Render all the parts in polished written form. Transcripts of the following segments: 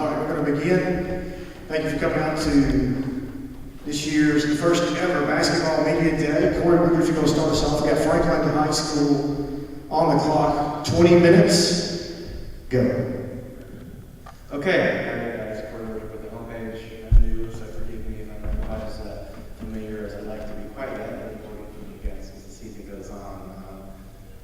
All right, we're going to begin. Thank you for coming out to this year's first ever Basketball Media Day. Corey Woodruff, you're going to start us off. We've got Franklin High School on the clock. 20 minutes. Go. Okay. Alright guys, Corey Woodruff with the homepage. I'm new, so forgive me if I'm not quite as familiar as I'd like to be quite yet. I'm looking forward to you guys as the season goes on.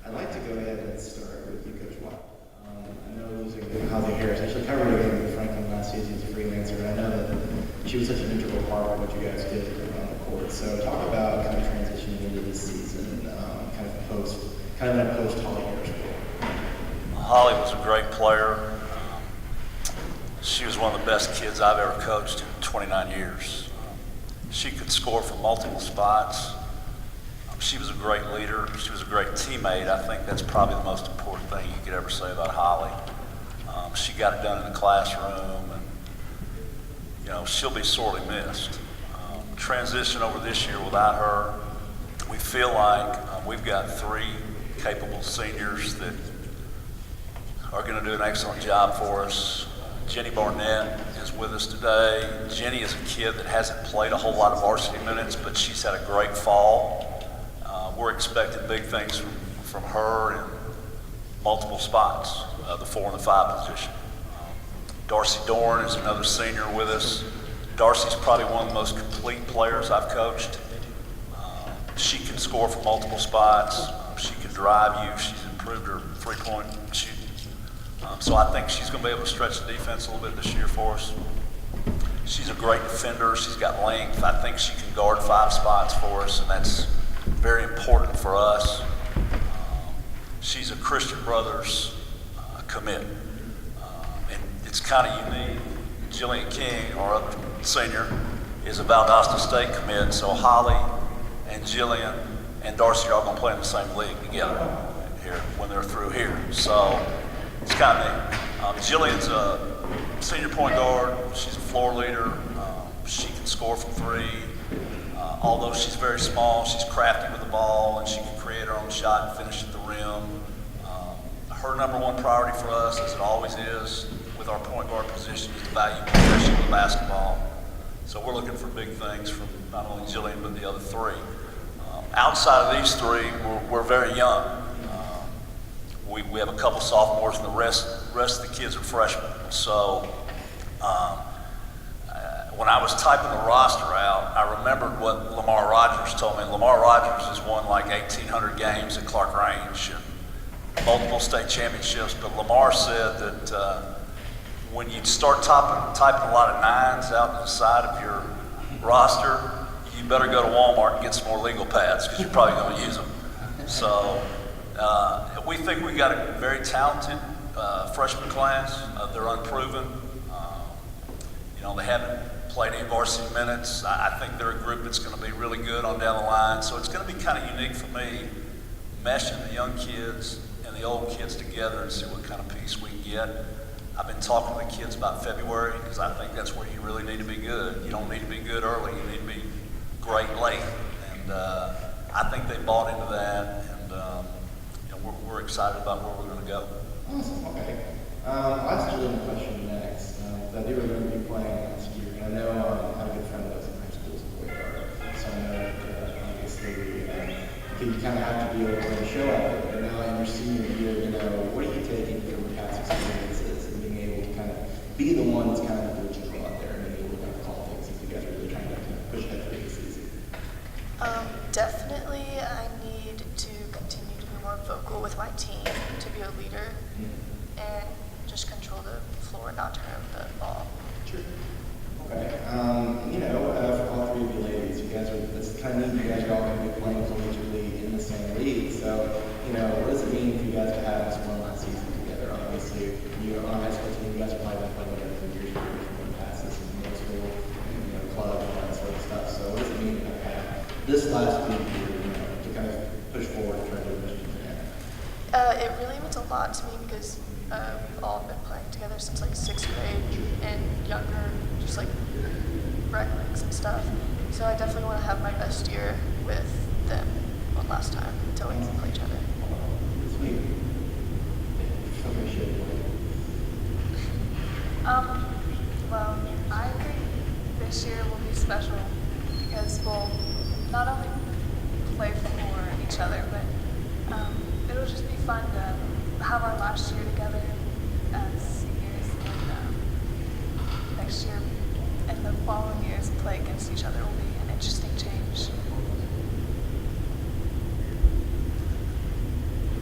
I'd like to go ahead and start with you, Coach Watt. I know losing Holly Harris, I actually covered a game with Franklin last season as a freelancer, and I know that she was such an integral part of what you guys did on the court. So talk about kind of transitioning into this season, kind of in a post Holly Harris role. Holly was a great player. She was one of the best kids I've ever coached in 29 years. She could score from multiple spots. She was a great leader. She was a great teammate. I think that's probably the most important thing you could ever say about Holly. She got it done in the classroom, and she'll be sorely missed. Transition over this year without her, we feel like we've got three capable seniors that are going to do an excellent job for us. Jenny Barnett is with us today. Jenny is a kid that hasn't played a whole lot of varsity minutes, but she's had a great fall. We're expecting big things from her in multiple spots, the 4 and the 5 position. Darcy Dorn is another senior with us. Darcy's probably one of the most complete players I've coached. She can score from multiple spots. She can drive you. She's improved her three-point shooting. So I think she's going to be able to stretch the defense a little bit this year for us. She's a great defender. She's got length. I think she can guard 5 spots for us, and that's very important for us. She's a Christian Brothers commit. And it's kind of unique. Jillian King, our other senior, is a Valdosta State commit, so Holly and Jillian and Darcy are all going to play in the same league together here when they're through here. So it's kind of neat. Jillian's a senior point guard. She's a floor leader. She can score from 3. Although she's very small, she's crafty with the ball, and she can create her own shot and finish at the rim. Her number one priority for us, as it always is with our point guard position, is the value possession of the basketball. So we're looking for big things from not only Jillian, but the other 3. Outside of these 3, we're very young. We have a couple sophomores, and the rest of the kids are freshmen. So when I was typing the roster out, I remembered what Lamar Rogers told me. Lamar Rogers has won like 1,800 games at Clark Range and multiple state championships. But Lamar said that when you start typing a lot of 9s out to the side of your roster, you better go to Walmart and get some more legal pads because you're probably going to use them. So we think we got a very talented freshman class. They're unproven. They haven't played any varsity minutes. I think they're a group that's going to be really good on down the line. So it's going to be kind of unique for me, meshing the young kids and the old kids together and see what kind of piece we can get. I've been talking to the kids about February because I think that's where you really need to be good. You don't need to be good early. You need to be great late. And I think they bought into that. And we're excited about where we're going to go. Awesome. Okay. I'll ask Julian a question next. I do remember you playing last year, and I know I'm a good friend of those in high school as a point guard. So I know that obviously you kind of have to be able to show up. But now in your senior year, what are you taking from your past experiences and being able to kind of be the one that's kind of the bridge out there and being able to kind of call things if you guys are really trying to push ahead for this season? Definitely, I need to continue to be more vocal with my team, to be a leader, and just control the floor, not turn the ball. Sure. Okay. For all 3 of you ladies, you guys it's kind of neat you guys are all going to be playing collegiately in the same league. So, what does it mean for you guys to have this one last season together? Obviously, you're on a high school team, you guys are probably been playing together for years from passes in middle school and club and all that sort of stuff. So what does it mean to have this last week to kind of push forward and try to do this together? It really means a lot to me because we've all been playing together since like 6th grade and younger, just like rec leagues and stuff. So I definitely want to have my best year with them one last time until we can play each other. Sweet. Well, I think this year will be special because we'll not only play for each other, but it'll just be fun to have our last year together as seniors, and next year and the following years play against each other will be an interesting change.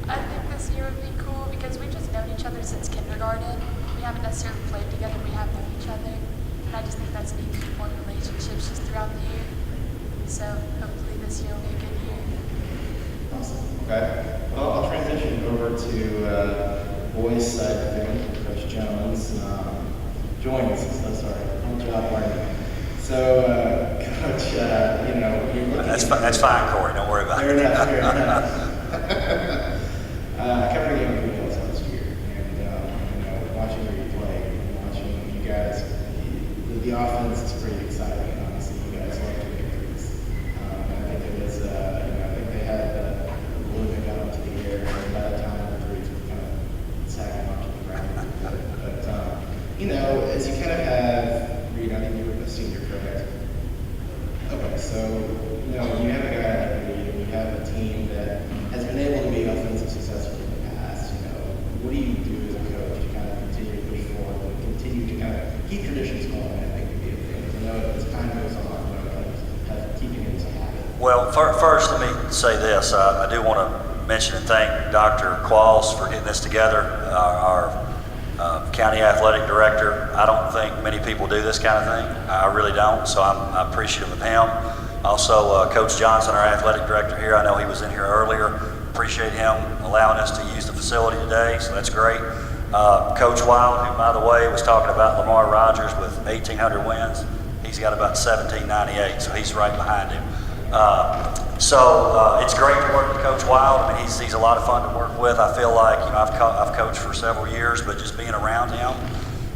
I think this year would be cool because we've just known each other since kindergarten. We haven't necessarily played together, we have known each other. And I just think that's neat to form relationships just throughout the year. So hopefully this year will be a good year. Awesome. Okay. Well, I'll transition over to boys side of things. Coach Jones joins. So sorry. I'm job learning. So, Coach, you know, you're looking. That's fine, Corey. Don't worry about it. Fair enough. I covered a game with you guys last year, and you know, watching you play, watching you guys, the offense is pretty exciting. Honestly, you guys love to get threes. And I think it was, you know, I think they had a balloon that got up to the air, and by the time the threes were kind of sagging onto the ground. But you know, as you kind of have, Reed, I think you were a senior, correct? Okay, so you know, you have a guy like Reed, and you have a team that has been able to be offensive successful in the past. You know, what do you do as a coach to kind of continue to push forward and continue to kind of keep traditions going? I think would be a thing. You know, as time goes on, you know, kind of keeping it as a habit. Well, first, let me say this. I do want to mention and thank Dr. Qualls for getting this together, our county athletic director. I don't think many people do this kind of thing. I really don't, so I'm appreciative of him. Also, Coach Johnson, our athletic director here, I know he was in here earlier. Appreciate him allowing us to use the facility today, so that's great. Coach Wild, who, by the way, was talking about Lamar Rogers with 1,800 wins. He's got about 1,798, so he's right behind him. So it's great to work with Coach Wild. I mean, he's a lot of fun to work with. I feel like, you know, I've coached for several years, but just being around him,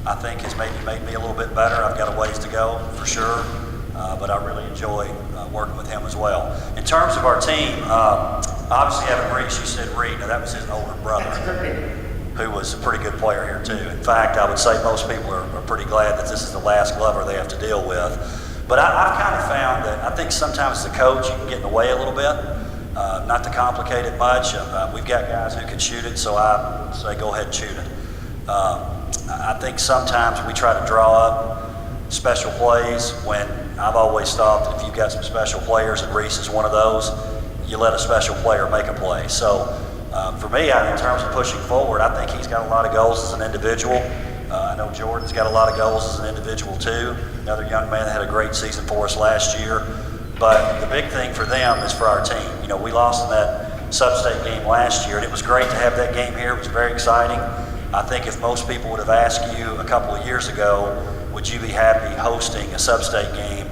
I think has maybe made me a little bit better. I've got a ways to go, for sure. But I really enjoy working with him as well. In terms of our team, obviously having Reese, you said Reed, now that was his older brother, who was a pretty good player here too. In fact, I would say most people are pretty glad that this is the last Glover they have to deal with. But I've kind of found that I think sometimes the coach, you can get in the way a little bit, not to complicate it much. We've got guys who can shoot it, so I say go ahead and shoot it. I think sometimes we try to draw up special plays when I've always thought that if you've got some special players, and Reese is one of those, you let a special player make a play. So for me, in terms of pushing forward, I think he's got a lot of goals as an individual. I know Jordan's got a lot of goals as an individual too. Another young man that had a great season for us last year. But the big thing for them is for our team. You know, we lost in that sub-state game last year, and it was great to have that game here. It was very exciting. I think if most people would have asked you a couple of years ago, would you be happy hosting a sub-state game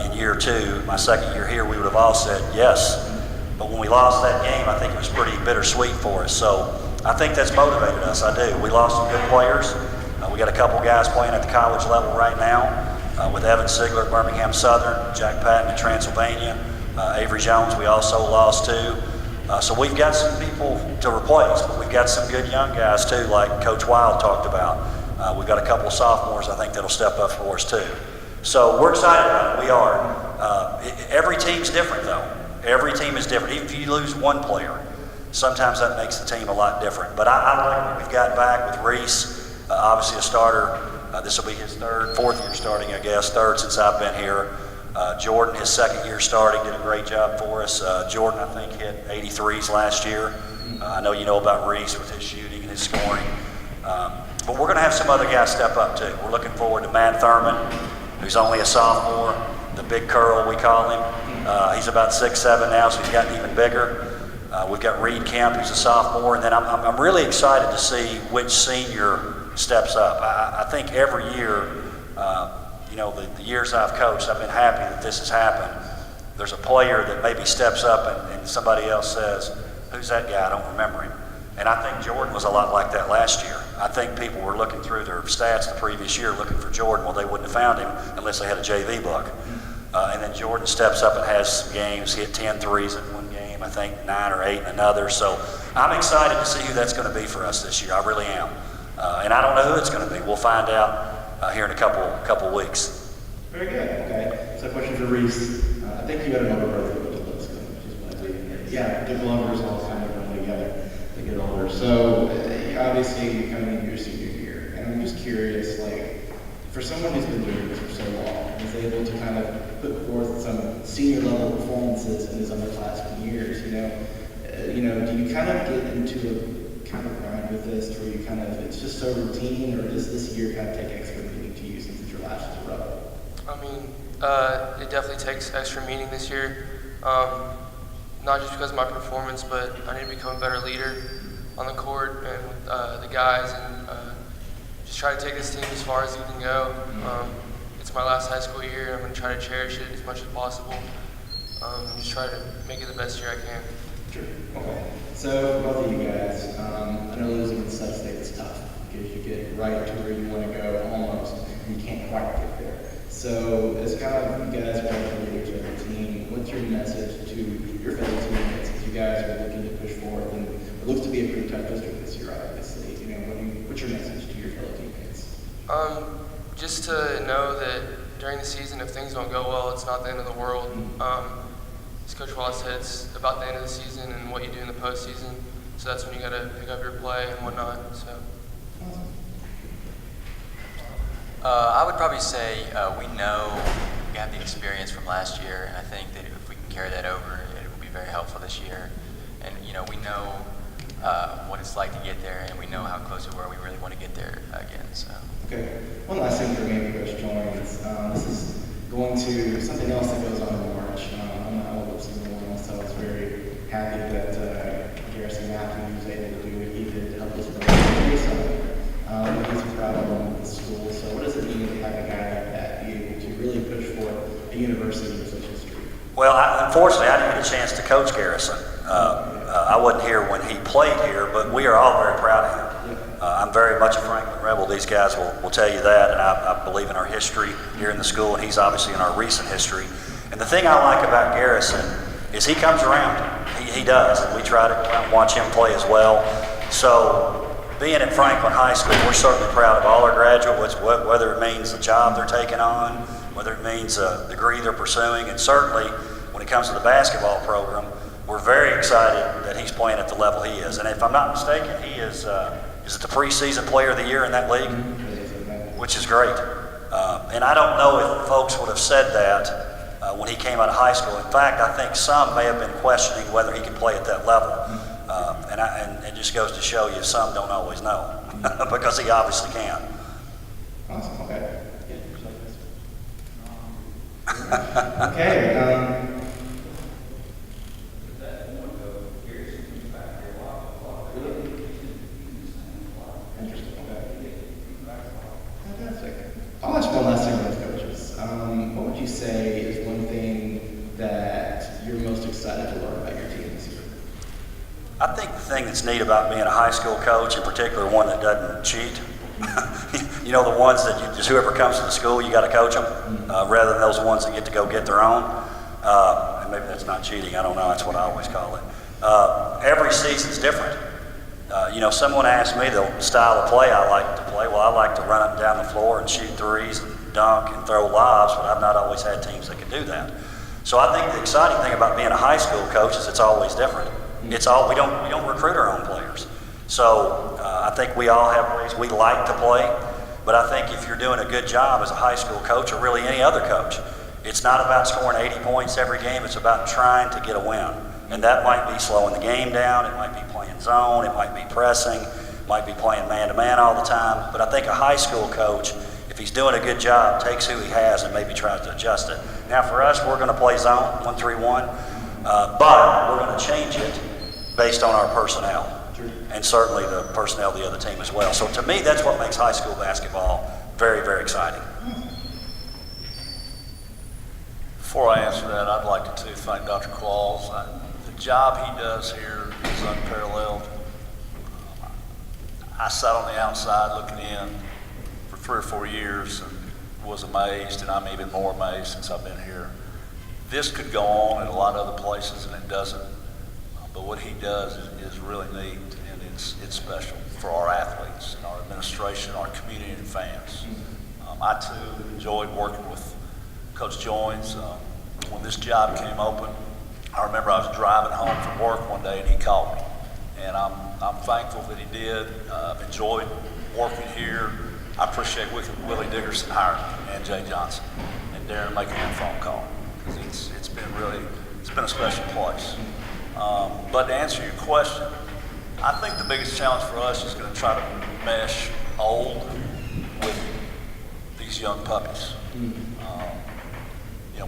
in year two, my second year here, we would have all said yes. But when we lost that game, I think it was pretty bittersweet for us. So I think that's motivated us, I do. We lost some good players. We got a couple guys playing at the college level right now with Evan Sigler at Birmingham Southern, Jack Patton at Transylvania, Avery Jones we also lost to. So we've got some people to replace, but we've got some good young guys too, like Coach Wild talked about. We've got a couple of sophomores I think that'll step up for us too. So we're excited about it, we are. Every team's different though. Every team is different. Even if you lose one player, sometimes that makes the team a lot different. But I like what we've got back with Reese, obviously a starter. This will be his fourth year starting, I guess, third since I've been here. Jordan, his second year starting, did a great job for us. Jordan, I think, hit 83s last year. I know you know about Reese with his shooting and his scoring. But we're going to have some other guys step up too. We're looking forward to Matt Thurman, who's only a sophomore, the big curl we call him. He's about 6'7" now, so he's gotten even bigger. We've got Reed Kemp, who's a sophomore, and then I'm really excited to see which senior steps up. I think every year, you know, the years I've coached, I've been happy that this has happened. There's a player that maybe steps up and somebody else says, who's that guy? I don't remember him. And I think Jordan was a lot like that last year. I think people were looking through their stats the previous year looking for Jordan. Well, they wouldn't have found him unless they had a JV book. And then Jordan steps up and has some games, hit 10 threes in one game, I think 9 or 8 in another. So I'm excited to see who that's going to be for us this year. I really am. And I don't know who it's going to be. We'll find out here in a couple weeks. Very good. Okay. So, a question for Reese. I think you had an older brother who was in Lipscomb, which is what I believe. Yeah, the Glovers all kind of run together. They get older. So, obviously, you're coming into your senior year, and I'm just curious, like, for someone who's been doing this for so long, and is able to kind of put forth some senior level performances in his underclassmen years, do you kind of get into a kind of grind with this, where you kind of, it's just so routine, or does this year kind of take extra meaning to you since it's your last as a rebel? I mean, it definitely takes extra meaning this year. Not just because of my performance, but I need to become a better leader on the court and with the guys, and just try to take this team as far as you can go. It's my last high school year. I'm going to try to cherish it as much as possible. And just try to make it the best year I can. Sure. Okay. So, for both of you guys, I know losing in Sub State is tough because you get right to where you want to go almost, and you can't quite get there. So, as kind of you guys are the leaders of the team, what's your message to your fellow teammates as you guys are looking to push forward? And it looks to be a pretty tough district this year, obviously. What's your message to your fellow teammates? Just to know that during the season, if things don't go well, it's not the end of the world. As Coach Wallace said, it's about the end of the season and what you do in the postseason. So that's when you got to pick up your play and whatnot. So. I would probably say we know we have the experience from last year, and I think that if we can carry that over, it will be very helpful this year. And we know what it's like to get there, and we know how close we were. We really want to get there again. So. Okay. One last thing for me, Coach joins. This is going to something else that goes on in March. I'm not a Williamson one, so I was very happy that Garrison Matthews was able to do what he did to help us bring he's proud of him with the school. So what does it mean to have a guy like that be able to really push forth a university of such history? Well, unfortunately, I didn't get a chance to coach Garrison. I wasn't here when he played here, but we are all very proud of him. I'm very much a Franklin Rebel. These guys will tell you that, and I believe in our history here in the school, and he's obviously in our recent history. And the thing I like about Garrison is he comes around. He does, and we try to watch him play as well. So being at Franklin High School, we're certainly proud of all our graduates, whether it means the job they're taking on, whether it means a degree they're pursuing, and certainly when it comes to the basketball program, we're very excited that he's playing at the level he is. And if I'm not mistaken, he is it the preseason player of the year in that league? Which is great. And I don't know if folks would have said that when he came out of high school. In fact, I think some may have been questioning whether he could play at that level. And it just goes to show you some don't always know because he obviously can. Awesome. Okay. Okay. Interesting. Okay. Fantastic. I'll ask one last thing with coaches. What would you say is one thing that you're most excited to learn about your team this year? I think the thing that's neat about being a high school coach, in particular one that doesn't cheat, the ones that just whoever comes to the school, you got to coach them, rather than those ones that get to go get their own. And maybe that's not cheating, I don't know, that's what I always call it. Every season's different. Someone asked me the style of play I like to play. Well, I like to run up and down the floor and shoot threes and dunk and throw lobs, but I've not always had teams that can do that. So I think the exciting thing about being a high school coach is it's always different. We don't recruit our own players. So I think we all have ways we like to play, but I think if you're doing a good job as a high school coach or really any other coach, it's not about scoring 80 points every game, it's about trying to get a win. And that might be slowing the game down, it might be playing zone, it might be pressing, it might be playing man-to-man all the time. But I think a high school coach, if he's doing a good job, takes who he has and maybe tries to adjust it. Now for us, we're going to play zone, 1-3-1, but we're going to change it based on our personnel, and certainly the personnel of the other team as well. So to me, that's what makes high school basketball very, very exciting. Before I answer that, I'd like to thank Dr. Qualls. The job he does here is unparalleled. I sat on the outside looking in for 3 or 4 years and was amazed, and I'm even more amazed since I've been here. This could go on at a lot of other places, and it doesn't. But what he does is really neat, and it's special for our athletes and our administration, our community and fans. I too enjoyed working with Coach Joins. When this job came open, I remember I was driving home from work one day and he called me. And I'm thankful that he did. I've enjoyed working here. I appreciate Willie Dickerson hiring me and Jay Johnson and Darren making that phone call. Because it's been a special place. But to answer your question, I think the biggest challenge for us is going to try to mesh old with these young puppies.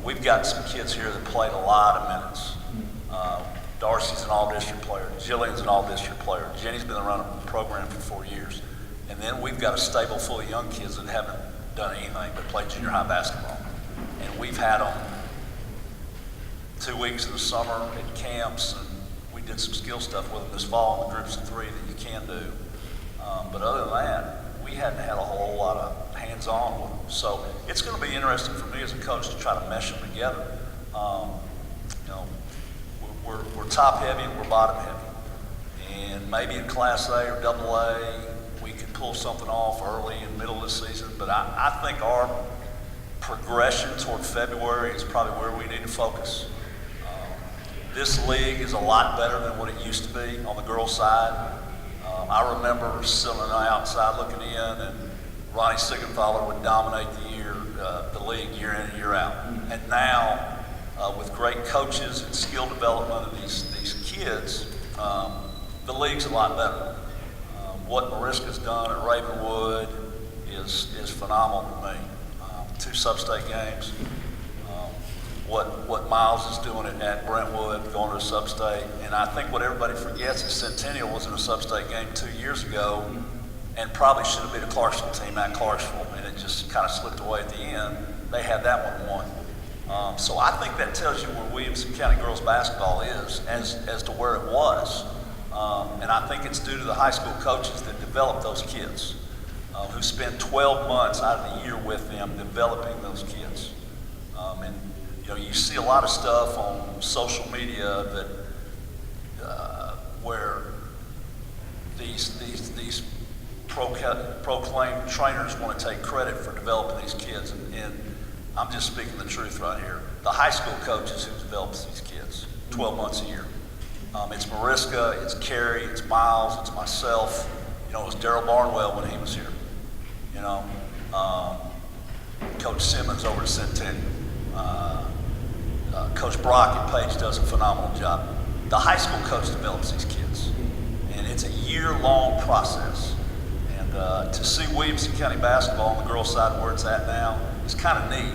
We've got some kids here that played a lot of minutes. Darcy's an all-district player. Jillian's an all-district player. Jenny's been around the program for 4 years. And then we've got a stable full of young kids that haven't done anything but play junior high basketball. And we've had them 2 weeks in the summer at camps, and we did some skill stuff with them this fall in the groups of 3 that you can do. But other than that, we hadn't had a whole lot of hands-on with them. So it's going to be interesting for me as a coach to try to mesh them together. We're top-heavy and we're bottom-heavy. And maybe in Class A or Double A, we could pull something off early and middle of the season. But I think our progression toward February is probably where we need to focus. This league is a lot better than what it used to be on the girls' side. I remember sitting on the outside looking in, and Ronnie Siegenthaler would dominate the league year in and year out. And now, with great coaches and skill development of these kids, the league's a lot better. What Mariska's done at Ravenwood is phenomenal to me. 2 sub-state games. What Miles is doing at Brentwood, going to a sub-state. And I think what everybody forgets is Centennial was in a sub-state game 2 years ago and probably should have been a Clarksville team at Clarksville, and it just kind of slipped away at the end. They had that one won. So I think that tells you where Williamson County girls basketball is as to where it was. And I think it's due to the high school coaches that develop those kids, who spend 12 months out of the year with them developing those kids. And you see a lot of stuff on social media that where these proclaimed trainers want to take credit for developing these kids, and I'm just speaking the truth right here. The high school coaches who develops these kids 12 months a year. It's Mariska, it's Carrie, it's Miles, it's myself. It was Daryl Barnwell when he was here. Coach Simmons over at Centennial. Coach Brock at Page does a phenomenal job. The high school coach develops these kids, and it's a year-long process. And to see Williamson County basketball on the girls' side where it's at now is kind of neat.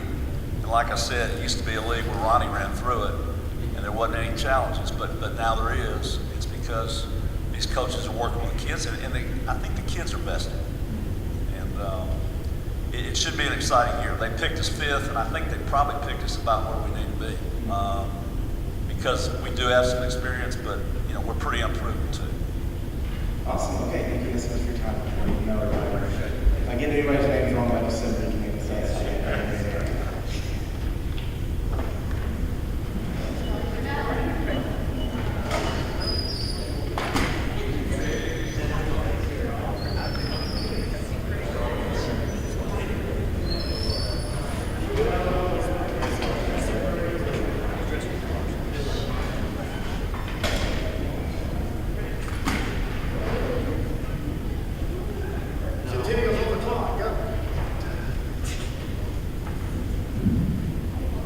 And like I said, it used to be a league where Ronnie ran through it, and there wasn't any challenges. But now there is. It's because these coaches are working with the kids, and I think the kids are vested. And it should be an exciting year. They picked us 5th, and I think they probably picked us about where we need to be. Because we do have some experience, but we're pretty unproven too. Awesome. Okay, thank you so much for your time. I really appreciate it. If I get anybody's name wrong, like I said, you can make a sense.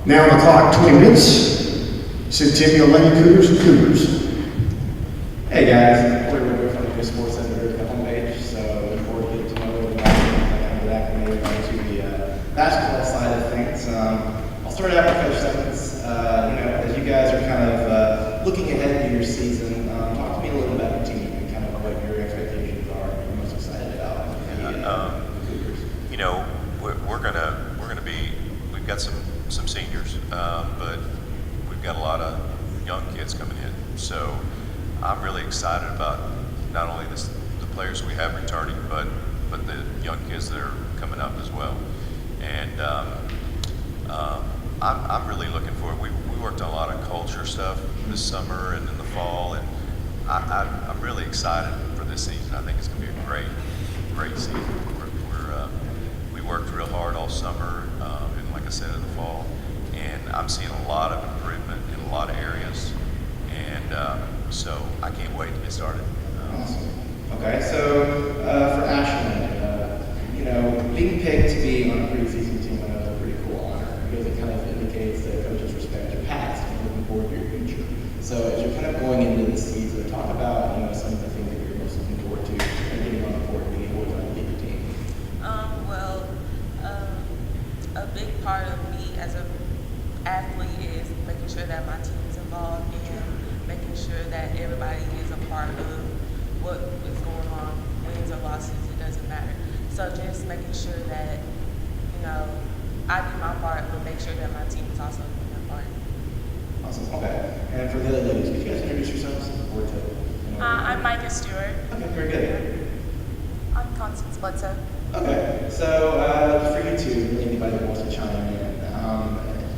Now on the clock, 20 minutes. Centennial Lady Cougars and Cougars. Hey guys, we're from the Sports Center here at the homepage, so look forward to getting to know you and acclimating to the basketball side of things. I'll start out with Coach Simmons. As you guys are kind of looking ahead to your season, talk to me a little about your team and kind of what your expectations are, what you're most excited about. We're gonna be. We've got some seniors, but we've got a lot of young kids coming in. So I'm really excited about not only the players we have returning, but the young kids that are coming up as well. And I'm really looking forward. We worked on a lot of culture stuff this summer and in the fall, and I'm really excited for this season. I think it's going to be a great season. We worked real hard all summer, and like I said, in the fall, and I'm seeing a lot of improvement in a lot of areas, and so I can't wait to get started. Awesome. Okay, so for Ashland, being picked to be on a preseason team, I know is a pretty cool honor because it kind of indicates that coaches respect your past and looking forward to your future. So as you're kind of going into the season, talk about some of the things that you're most looking forward to and getting on the court and being able to lead your team. A big part of me as an athlete is making sure that my team is involved and making sure that everybody is a part of what is going on, wins or losses, it doesn't matter. So just making sure that, I do my part, but make sure that my team is also doing their part. Awesome. Okay. And for the other ladies, could you guys introduce yourselves? Or I'm Micah Stewart. Okay, very good. I'm Constance Bledsoe. Okay, so for you two, really anybody that wants to chime in,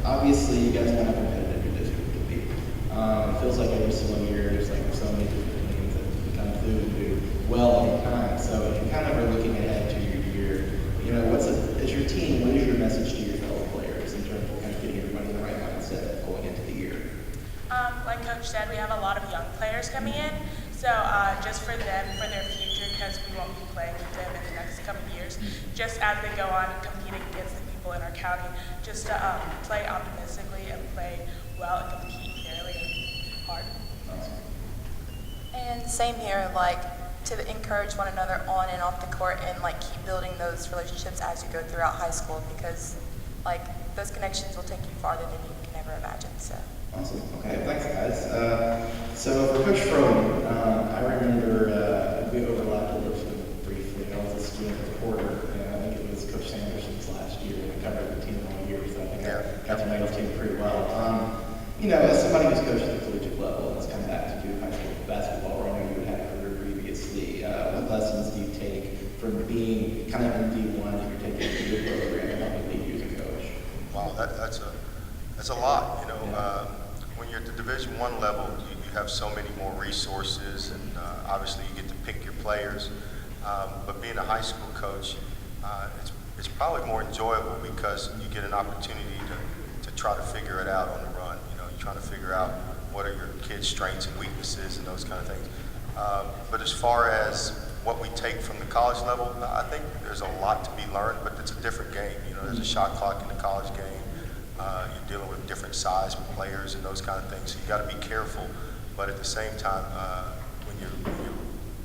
obviously you guys know how competitive your district can be. It feels like every single year there's like so many different things that you kind of do well all the time. So if you kind of are looking ahead to your year, as your team, what is your message to your fellow players in terms of kind of getting everybody in the right mindset going into the year? Like Coach said, we have a lot of young players coming in. So just for them, for their future, because we won't be playing with them in the next coming years, just as they go on competing against the people in our county, just to play optimistically and play well and compete fairly and hard. And same here, to encourage one another on and off the court and keep building those relationships as you go throughout high school because those connections will take you farther than you can ever imagine. So. Awesome. Okay, thanks guys. So for Coach Froman, I remember we overlapped a little bit briefly. I was a student reporter, and I think it was Coach Sanderson's last year, and I covered the team all year, so I think I got to know the team pretty well. As somebody who's coached at the collegiate level, and it's come back to do high school basketball, where I know you had a career previously, what lessons do you take from being kind of in D1 that you're taking to your program and helping lead you as a coach? Wow, that's a lot. When you're at the Division I level, you have so many more resources, and obviously you get to pick your players. But being a high school coach, it's probably more enjoyable because you get an opportunity to try to figure it out on the run. You're trying to figure out what are your kids' strengths and weaknesses and those kind of things. But as far as what we take from the college level, I think there's a lot to be learned, but it's a different game. There's a shot clock in the college game. You're dealing with different size players and those kind of things, so you got to be careful. But at the same time, when you're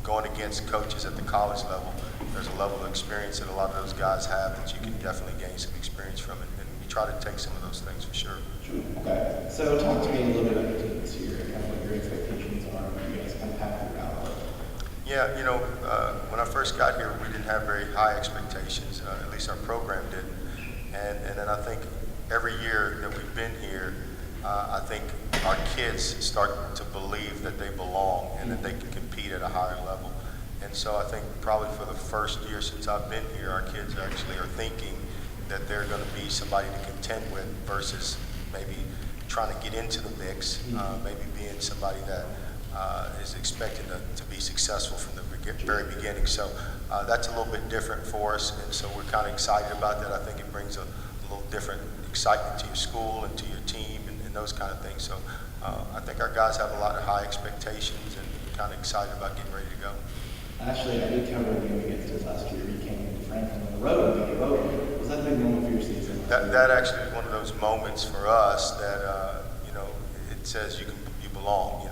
going against coaches at the college level, there's a level of experience that a lot of those guys have that you can definitely gain some experience from it, and you try to take some of those things for sure. Okay, so talk to me a little bit about your team this year and kind of what your expectations are when you guys kind of have your outlook. Yeah, when I first got here, we didn't have very high expectations, at least our program didn't. And then I think every year that we've been here, I think our kids start to believe that they belong and that they can compete at a higher level. And so I think probably for the first year since I've been here, our kids actually are thinking that they're going to be somebody to contend with versus maybe trying to get into the mix, maybe being somebody that is expected to be successful from the very beginning. So that's a little bit different for us, and so we're kind of excited about that. I think it brings a little different excitement to your school and to your team and those kind of things. So I think our guys have a lot of high expectations and kind of excited about getting ready to go. Actually, I did cover a game against us last year. You came into Franklin on the road and beat a road. Was that a big moment for your season? That actually is one of those moments for us that it says you belong.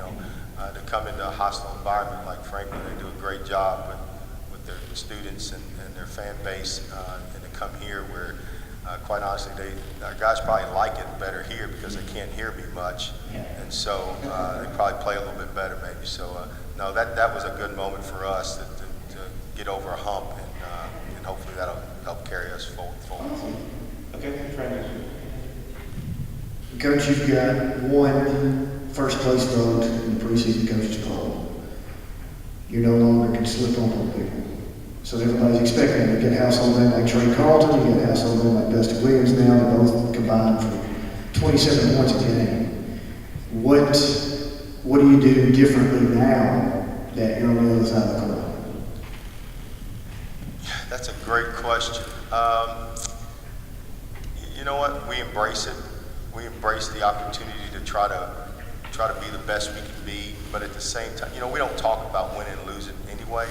To come into a hostile environment like Franklin, they do a great job with their students and their fan base, and to come here where, quite honestly, our guys probably like it better here because they can't hear me much, and so they probably play a little bit better maybe. So no, that was a good moment for us to get over a hump, and hopefully that'll help carry us forward. Awesome. Okay, Trent. Coach, you've got one first place vote in the preseason coaches poll. You no longer can slip on people. So everybody's expecting to get a household name like Trey Carlton, you get a household name like Dusty Williams now, they both combined for 27 points a game. What do you do differently now that you're on the other side of the court? That's a great question. know what? We embrace it. We embrace the opportunity to try to be the best we can be. But at the same time, you know, we don't talk about winning and losing anyway.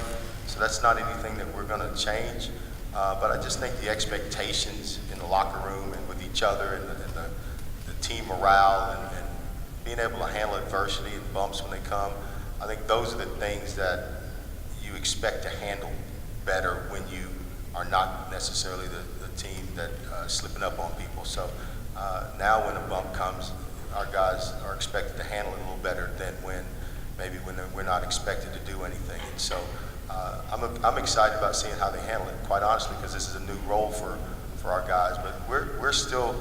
So that's not anything that we're going to change. But I just think the expectations in the locker room and with each other and the team morale and being able to handle adversity and bumps when they come, I think those are the things that you expect to handle better when you are not necessarily the team that slipping up on people. So now when a bump comes, our guys are expected to handle it a little better than when we're not expected to do anything. And so I'm excited about seeing how they handle it, quite honestly, because this is a new role for our guys. But we're still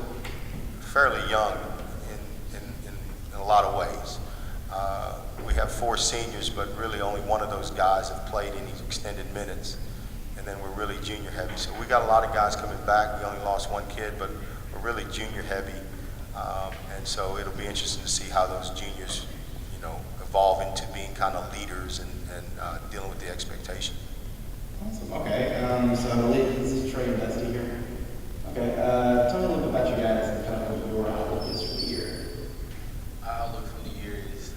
fairly young in a lot of ways. We have 4 seniors, but really only one of those guys have played any extended minutes. And then we're really junior heavy. So we got a lot of guys coming back. We only lost 1 kid, but we're really junior heavy. And so it'll be interesting to see how those juniors, you know, evolve into being kind of leaders and dealing with the expectation. Awesome. Okay. So I believe this is Trey and Dusty here. Okay. Tell me a little bit about you guys and kind of what your outlook is for the year. Our outlook for the year is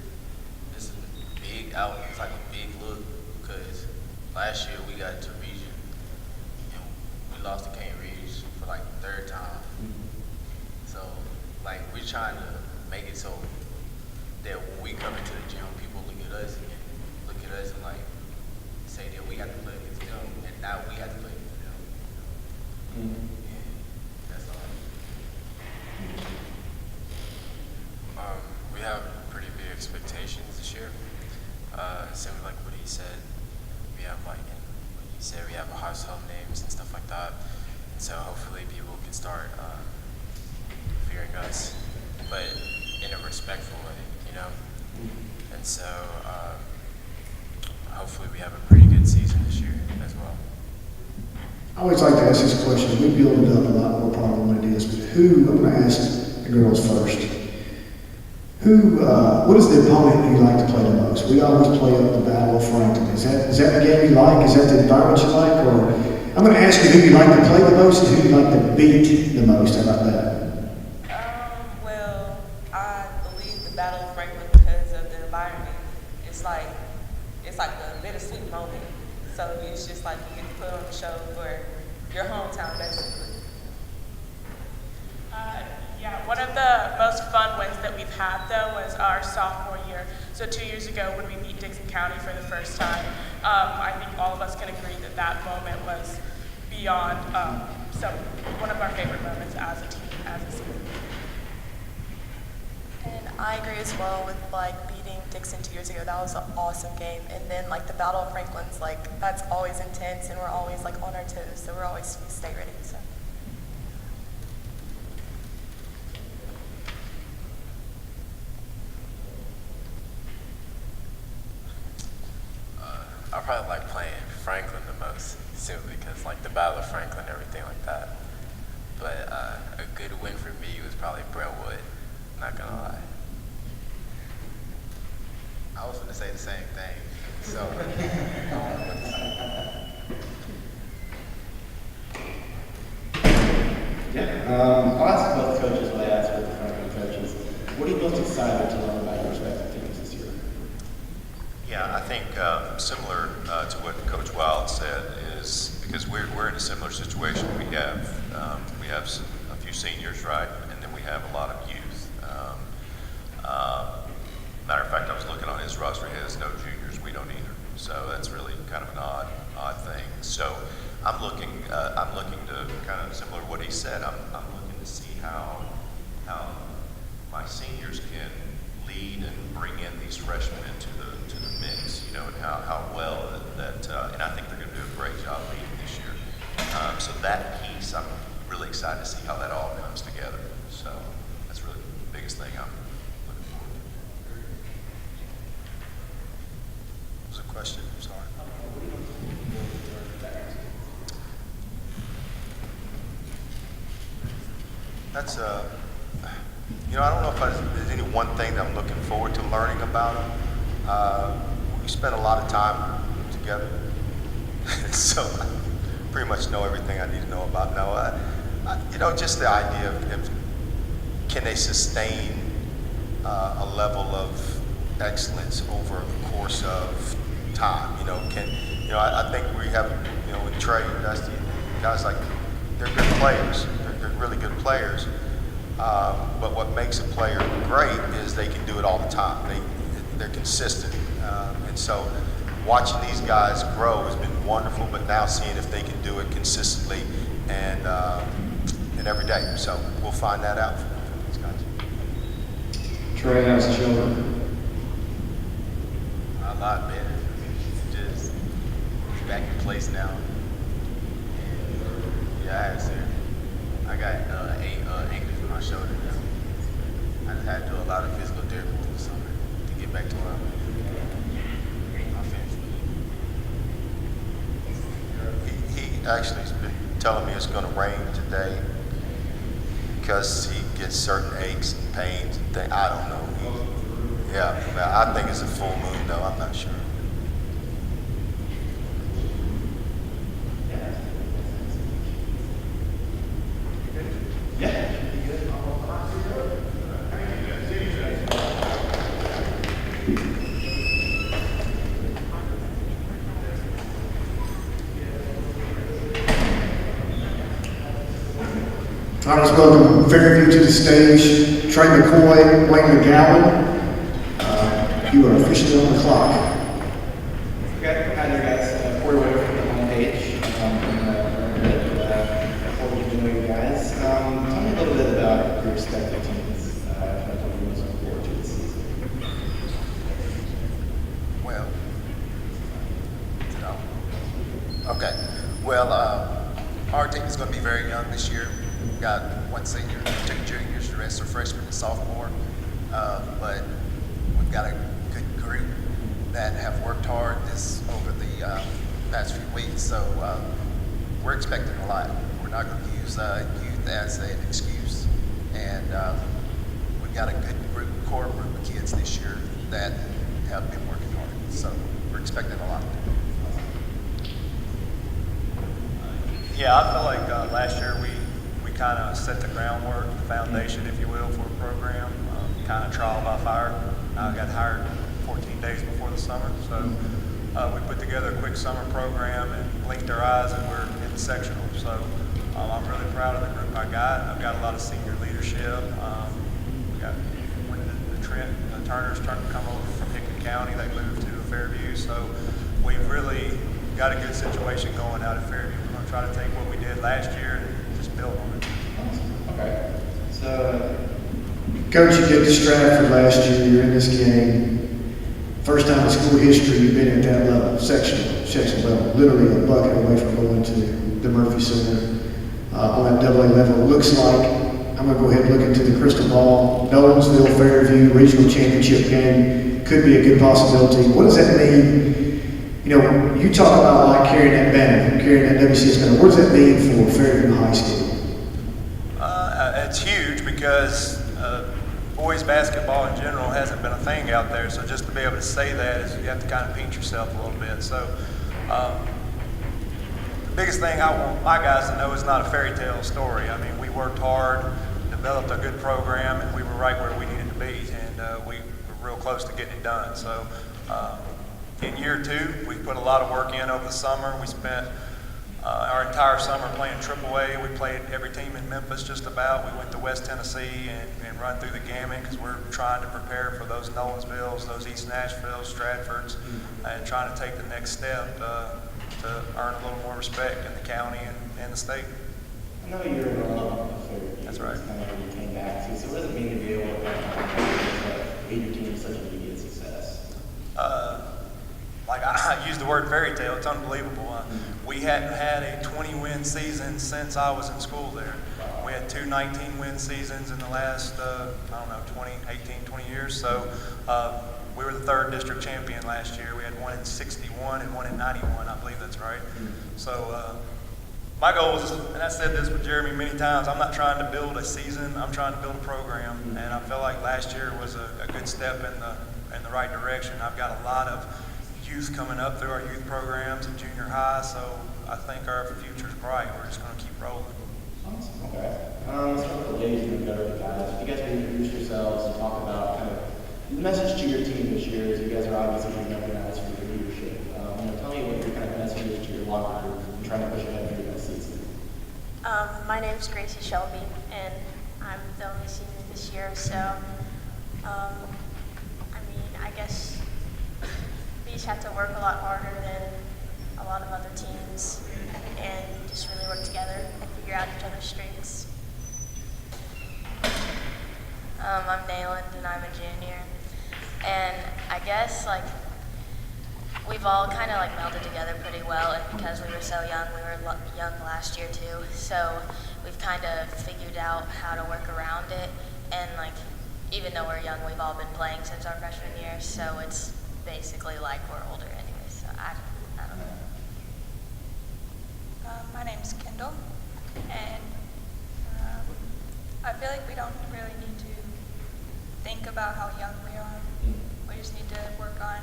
just a big outlook. It's like a big look because last year we got to region and we lost to Can't Ridge for like the 3rd time. So like we're trying to make it so that when we come into the gym, people look at us and like say that we have to play against them, and now we have to play against them. And that's all. We have pretty big expectations this year. Similar like what he said, we have we have household names and stuff like that. And so hopefully people can start fearing us, but in a respectful way, you know. And so hopefully we have a pretty good season this year as well. I always like to ask this question. We build it up a lot more probably than it is, but I'm going to ask the girls first. What is the opponent you like to play the most? We always play up the Battle of Franklin. Is that the game you like? Is that the environment you like? Or I'm going to ask you who you like to play the most and who you like to beat the most. How about that? Well, I believe the Battle of Franklin because of the environment. It's like a bittersweet moment. So it's just like you get to put on a show for your hometown, basically. Yeah, one of the most fun wins that we've had, though, was our sophomore year. So 2 years ago when we beat Dixon County for the first time, I think all of us can agree that that moment was beyond one of our favorite moments as a team, as a season. And I agree as well with like beating Dixon 2 years ago. That was an awesome game. And then like the Battle of Franklin's, like that's always intense, and we're always like on our toes, so we stay ready. So. I probably like playing Franklin the most, simply because like the Battle of Franklin and everything like that. But a good win for me was probably Brentwood, not gonna lie. I was going to say the same thing. So, I'll ask both coaches what I asked with the Franklin coaches. What are you most excited to learn about your respective teams this year? Yeah, I think similar to what Coach Wild said is because we're in a similar situation. We have a few seniors, right, and then we have a lot of youth. Matter of fact, I was looking on his roster. He has no juniors. We don't either. So that's really kind of an odd thing. So I'm looking to kind of similar to what he said. I'm looking to see how my seniors can lead and bring in these freshmen into the mix, you know, and how well that and I think they're going to do a great job leading this year. So that piece, I'm really excited to see how that all comes together. So that's really the biggest thing I'm looking forward to. What was the question? I'm sorry. That's you know, I don't know if there's any one thing that I'm looking forward to learning about them. We spent a lot of time together, so I pretty much know everything I need to know about Noah. Just the idea of can they sustain a level of excellence over the course of time? I think we have, with Trey and Dusty, guys like, they're good players. They're really good players. But what makes a player great is they can do it all the time. They're consistent. And so watching these guys grow has been wonderful, but now seeing if they can do it consistently and every day. So we'll find that out from these guys. Trey has children. A lot better. Just back in place now. And, yeah, I had surgery. I got ankles in my shoulder now. I just had to do a lot of physical therapy through the summer to get back to where I'm at. I finished. He actually has been telling me it's going to rain today because he gets certain aches and pains and things. I don't know. I think it's a full moon though. I'm not sure. I was welcome Fairview to the stage. Trey McCoy, Wayne McGowan. You are officially on the clock. Okay, hi there guys. Corey Whitaker from the homepage. Before we get to know you guys, tell me a little bit about your respective teams. What you're looking forward to this season. Our team is going to be very young this year. We've got one senior, two juniors, the rest are freshmen and sophomore. But we've got a good group that have worked hard over the past few weeks, so we're expecting a lot. We're not going to use youth as an excuse, and we've got a good core group of kids this year that have been working hard, so we're expecting a lot. Yeah, I feel like last year we kind of set the groundwork, the foundation, if you will, for a program, kind of trial by fire. I got hired 14 days before the summer, so we put together a quick summer program and blinked our eyes and we're in the sectional. So I'm really proud of the group I got. I've got a lot of senior leadership. We got when the Turners come over from Hickman County, they moved to Fairview, so we've really got a good situation going out at Fairview. We're going to try to take what we did last year and just build on it. Okay. So, Coach, you get to Stratford last year. You're in this game. First time in school history you've been at that level, section level, literally a bucket away from going to the Murphy Center on that AA level. It looks like, I'm going to go ahead and look into the crystal ball, Nolensville, Fairview, regional championship game could be a good possibility. What does that mean? You know, you talk about like carrying that banner, carrying that WCS banner. What does that mean for Fairview High School? It's huge because boys basketball in general hasn't been a thing out there. So just to be able to say that is you have to kind of pinch yourself a little bit. So the biggest thing I want my guys to know is not a fairy tale story. I mean, we worked hard, developed a good program, and we were right where we needed to be. And we were real close to getting it done. So. In year two, we put a lot of work in over the summer. We spent our entire summer playing AAA. We played every team in Memphis just about. We went to West Tennessee and run through the gamut because we're trying to prepare for those Nolensvilles, those East Nashvilles, Stratfords, and trying to take the next step to earn a little more respect in the county and the state. I know you're involved with Fairview. That's right. Kind of where you came back to. So what does it mean to be able to lead your team to such an immediate success? Like I use the word fairy tale, it's unbelievable. We hadn't had a 20-win season since I was in school there. We had two 19-win seasons in the last, 20 years. So we were the third district champion last year. We had one in 61 and one in 91, I believe that's right. So my goal is, and I said this with Jeremy many times, I'm not trying to build a season, I'm trying to build a program. And I feel like last year was a good step in the right direction. I've got a lot of youth coming up through our youth programs and junior high, so I think our future's bright. We're just going to keep rolling. Awesome. Okay. Let's start with the ladies and then go to the guys. If you guys can introduce yourselves and talk about kind of the message to your team this year, as you guys are obviously being recognized for your leadership. Tell me what your kind of message is to your locker group and trying to push ahead for your next season. My name is Gracie Shelby, and I'm the only senior this year, so, I guess we just have to work a lot harder than a lot of other teams and just really work together and figure out each other's strengths. I'm Nayland, and I'm a junior, and I guess, we've all kind of melded together pretty well, and because we were so young, we were young last year too, so we've kind of figured out how to work around it, and even though we're young, we've all been playing since our freshman year, so it's basically like we're older anyway, so I don't know. My name's Kendall, and I feel like we don't really need to think about how young we are. We just need to work on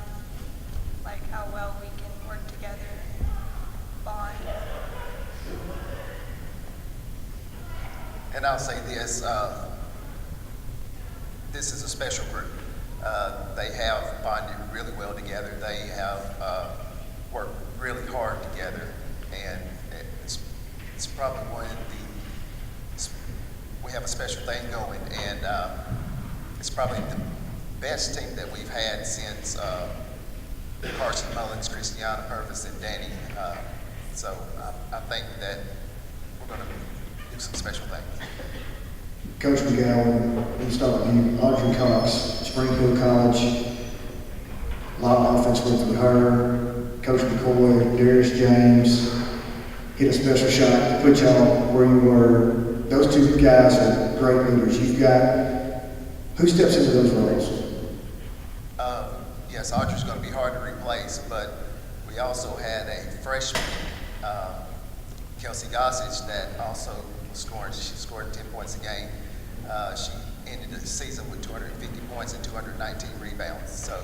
how well we can work together and bond. And I'll say this, this is a special group. They have bonded really well together. They have worked really hard together, and it's probably we have a special thing going, and it's probably the best team that we've had since Carson Mullins, Christiana Purvis, and Danny. So I think that we're going to do some special things. Coach McGowan, we'll start with you. Audrey Cox, Springfield College, a lot of offense went through her. Coach McCoy, Darius James, hit a special shot to put y'all where you were. Those two guys are great leaders. You've got, who steps into those roles? Yes, Audrey's going to be hard to replace, but we also had a freshman, Kelsey Gossage, that also was scoring. She scored 10 points a game. She ended the season with 250 points and 219 rebounds. So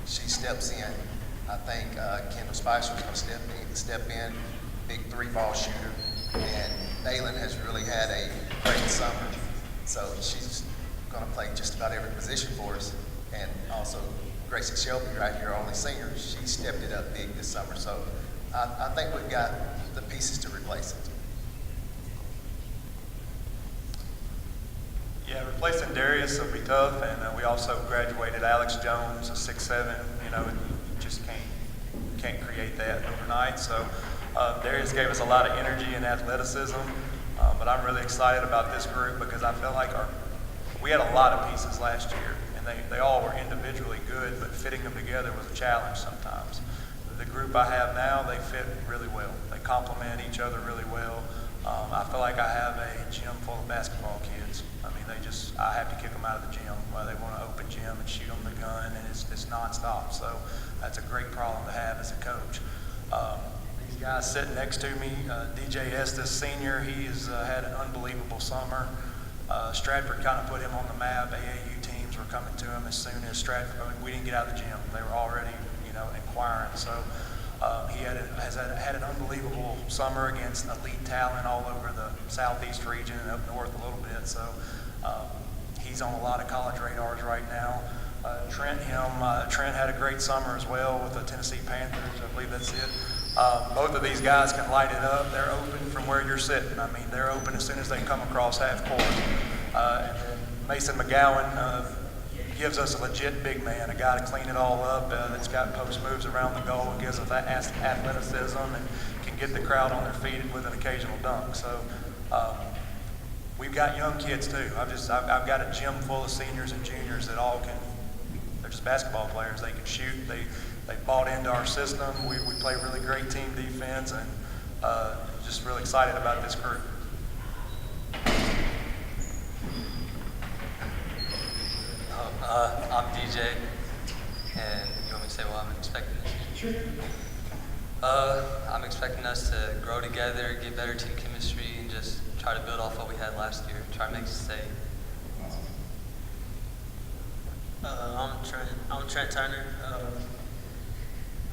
she steps in. I think Kendall Spicer is going to step in, big three-ball shooter. And Nayland has really had a great summer. So she's going to play just about every position for us. And also Gracie Shelby right here, only senior, she stepped it up big this summer. So I think we've got the pieces to replace it. Yeah, replacing Darius will be tough, and we also graduated Alex Jones, a 6'7". You just can't create that overnight. So Darius gave us a lot of energy and athleticism, but I'm really excited about this group because I feel like we had a lot of pieces last year, and they all were individually good, but fitting them together was a challenge sometimes. The group I have now, they fit really well. They complement each other really well. I feel like I have a gym full of basketball kids. I have to kick them out of the gym. They want to open gym and shoot them the gun, and it's nonstop. So that's a great problem to have as a coach. These guys sitting next to me, DJ Estes Sr., he has had an unbelievable summer. Stratford kind of put him on the map. AAU teams were coming to him as soon as Stratford, we didn't get out of the gym. They were already, inquiring. So he has had an unbelievable summer against elite talent all over the southeast region and up north a little bit. So he's on a lot of college radars right now. Trent had a great summer as well with the Tennessee Panthers. I believe that's it. Both of these guys can light it up. They're open from where you're sitting. They're open as soon as they come across half court. And then Mason McGowan gives us a legit big man, a guy to clean it all up, that's got post moves around the goal and gives us that athleticism and can get the crowd on their feet with an occasional dunk. So we've got young kids too. I've got a gym full of seniors and juniors that they're just basketball players. They can shoot. They bought into our system. We play really great team defense, and just really excited about this group. I'm DJ, and you want me to say what I'm expecting this year? Sure. I'm expecting us to grow together, get better team chemistry, and just try to build off what we had last year. Try to make us stay. I'm Trent Turner.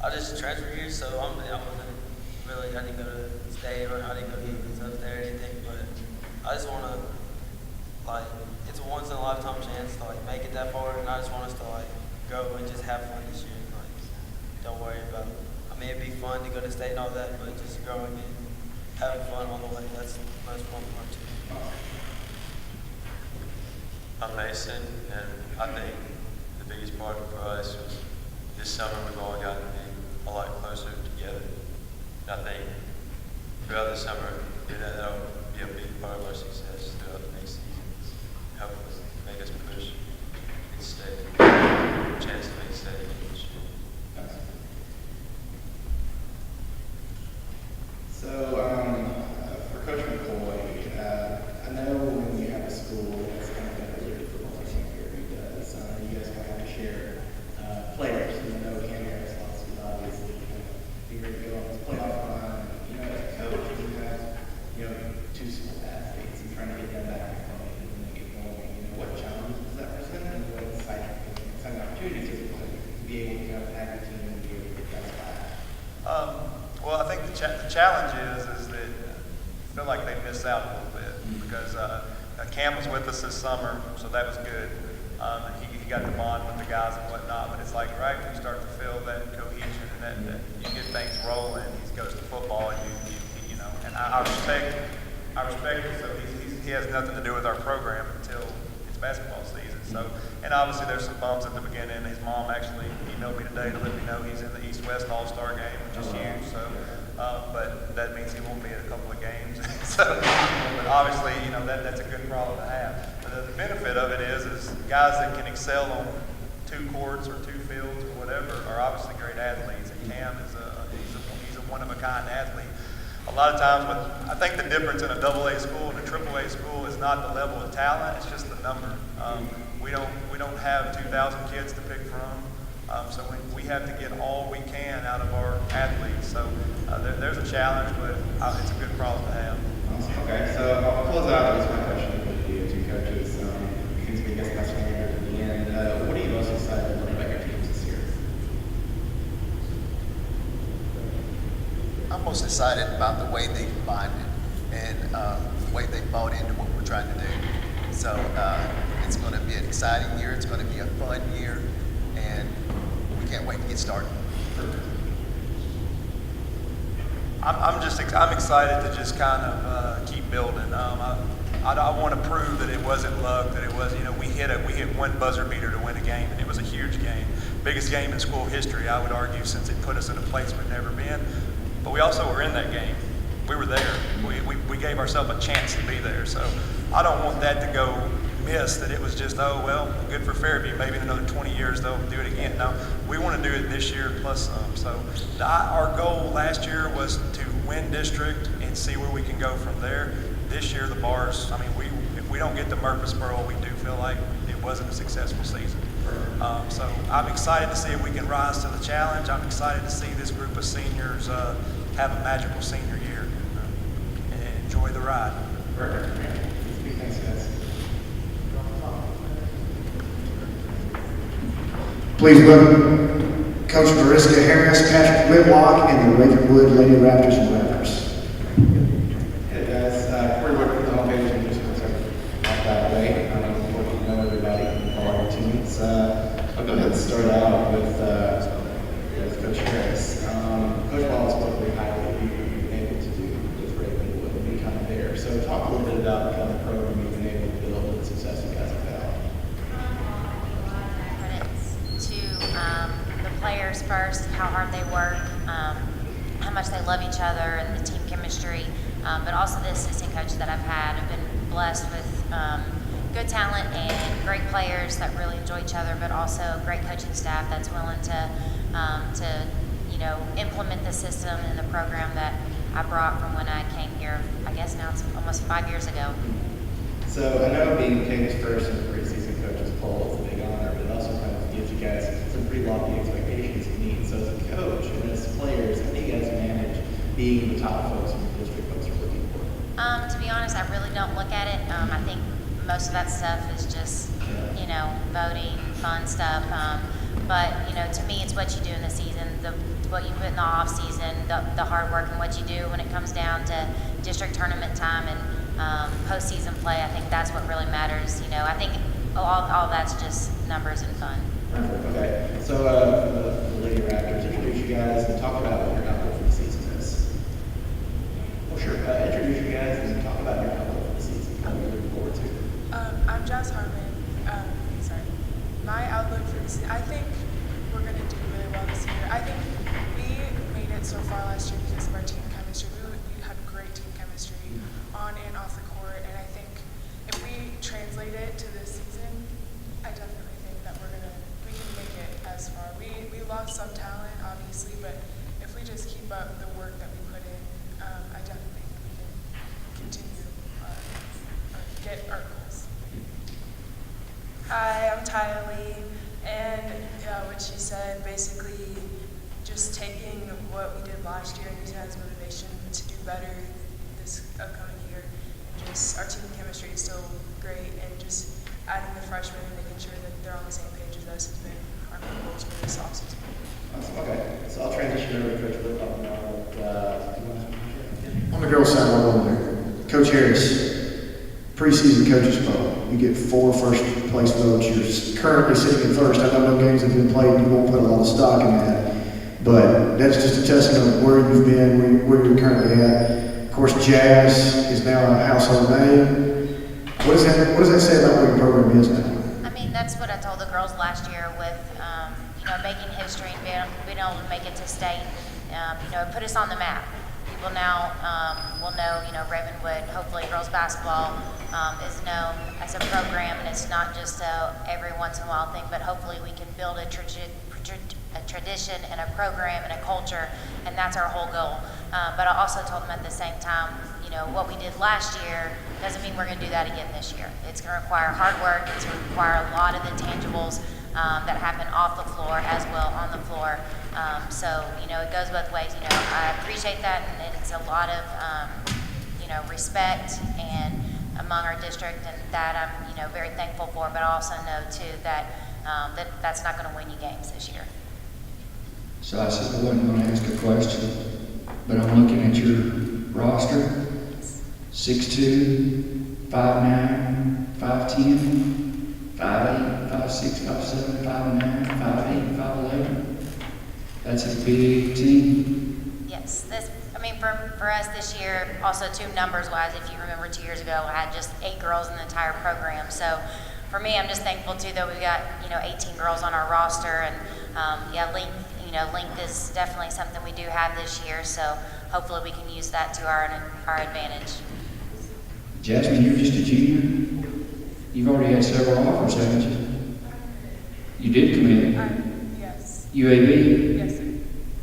I just transferred here, so I didn't go to state or I didn't go to Eagles up there or anything, but I just want to, like, it's a once in a lifetime chance to like make it that far, and I just want us to like go and just have fun this year. Like, don't worry about it. I mean, it'd be fun to go to state and all that, but just growing and having fun on the way, that's the most important part to me. I'm Mason, and I think the biggest part for us was this summer we've all gotten to be a lot closer together. And I think throughout the summer, that'll be a big part of our success throughout the next seasons. Help us make us push and stay, chance to make state this year. So, for Coach McCoy, I know when you have a school that's kind of got a leader football team here who does, you guys kind of have to share players. I know Cam Harris lots of obviously eager to go on this playoff run. You know, as a coach, you have, two small athletes and trying to get them back in front and then get going. You know, what challenges does that present, and what exciting opportunities does it present to be able to kind of have your team and be able to get guys back? Well, I think the challenge is that I feel like they missed out a little bit because Cam was with us this summer, so that was good. And he got to bond with the guys and whatnot. But it's like right when you start to feel that cohesion and that you get things rolling, he goes to football and you know. And I respect it. So he has nothing to do with our program until it's basketball season. So, and obviously there's some bumps at the beginning. His mom actually emailed me today to let me know he's in the East-West All-Star game, which is huge. So, but that means he won't be at a couple of games. So, but obviously, that's a good problem to have. But the benefit of it is guys that can excel on 2 courts or 2 fields or whatever are obviously great athletes. And Cam is he's a one-of-a-kind athlete. A lot of times, I think the difference in a AA school and a AAA school is not the level of talent; it's just the number. We don't have 2,000 kids to pick from, so we have to get all we can out of our athletes. So there's a challenge, but it's a good problem to have. Okay, so I'll close out with my question to you two coaches. Since we guess that's when we're at the end, what are you most excited to learn about your teams this year? I'm most excited about the way they combined it and the way they bought into what we're trying to do. So it's going to be an exciting year. It's going to be a fun year, and we can't wait to get started. I'm excited to just kind of keep building. I want to prove that it wasn't luck, that it was, we hit one buzzer beater to win a game, and it was a huge game. Biggest game in school history, I would argue, since it put us in a place we've never been. But we also were in that game. We were there. We gave ourselves a chance to be there. So I don't want that to go miss, that it was just, oh, well, good for Fairview. Maybe in another 20 years they'll do it again. No, we want to do it this year plus some. So our goal last year was to win district and see where we can go from there. This year the bars, if we don't get to Murfreesboro, we do feel like it wasn't a successful season. So I'm excited to see if we can rise to the challenge. I'm excited to see this group of seniors have a magical senior year and enjoy the ride. Perfect. Thanks, guys. Please welcome Coach Mariska Harris, Patrick Whitlock, and the Ravenwood Lady Raptors and Rappers. Hey guys, before we work with the homepage and just sort of walk that way, before we know everybody and all our teams, I'll go ahead and start out with Coach Harris. Coach Ball spoke very highly of you you've been able to do with Ravenwood and be kind of there. So talk a little bit about the kind of program you've been able to build and the success you guys have had. The players first, how hard they work, how much they love each other, and the team chemistry. But also the assistant coaches that I've had. I've been blessed with good talent and great players that really enjoy each other, but also great coaching staff that's willing to implement the system and the program that I brought from when I came here. I guess now it's almost 5 years ago. So I know being Kane's first in the preseason coaches poll is a big honor, but it also kind of gives you guys some pretty lofty expectations to meet. So as a coach and as players, how do you guys manage being the top folks in the district folks are looking for? To be honest, I really don't look at it. I think most of that stuff is just, voting, fun stuff. But to me, it's what you do in the season, what you put in the off season, the hard work and what you do when it comes down to district tournament time. And postseason play. I think that's what really matters. You know, I think all that's just numbers and fun. Perfect. Okay. So the Lady Raptors, introduce you guys and talk about what your outlook for the season is. Well, sure. Introduce you guys and talk about your outlook for the season. What are you looking forward to? I'm Jazz Harmon. Sorry. My outlook for the season, I think we're going to do really well this year. I think we made it so far last year because of our team chemistry. We had great team chemistry on and off the court, and I think if we translate it to this season, I definitely think that we can make it as far. We lost some talent, obviously, but if we just keep up the work that we put in, I definitely think we can continue get our goals. Hi, I'm Tylee, and what she said, basically just taking what we did last year and using that as motivation to do better this upcoming year. And just our team chemistry is still great, and just adding the freshmen and making sure that they're on the same page as us has been our main goals for this offseason. Awesome. Okay. So I'll transition over to Coach Will now. On the girls' side, one over there. Coach Harris, preseason coaches vote. You get 4 first place votes. You're currently sitting in first. I know no games have been played, and you won't put a lot of stock in that. But that's just a testament of where you've been, where you're currently at. Of course, Jazz is now a household name. What does that say about where your program is now? I mean, that's what I told the girls last year with, making history and being able to make it to state. It put us on the map. People now will know, Ravenwood, hopefully girls basketball is known as a program, and it's not just a every once in a while thing, but hopefully we can build a tradition and a program and a culture, and that's our whole goal. But I also told them at the same time, what we did last year doesn't mean we're going to do that again this year. It's going to require hard work. It's going to require a lot of the tangibles that happen off the floor as well on the floor. So, it goes both ways. I appreciate that, and it's a lot of, respect and among our district, and that I'm, very thankful for. But I also know too that that's not going to win you games this year. So I said I wasn't going to ask a question, but I'm looking at your roster: 6'2", 5'9", 5'10". 5'8", 5'6", 5'7", 5'9", 5'8", 5'11". That's a big team. Yes, for us this year, also too, numbers-wise, if you remember 2 years ago, I had just 8 girls in the entire program. So for me, I'm just thankful too that we've got 18 girls on our roster, and length is definitely something we do have this year. So hopefully we can use that to our advantage. Jasmine, you're just a junior. You've already had several offers, haven't you? You did come in. Yes. UAB? Yes, sir.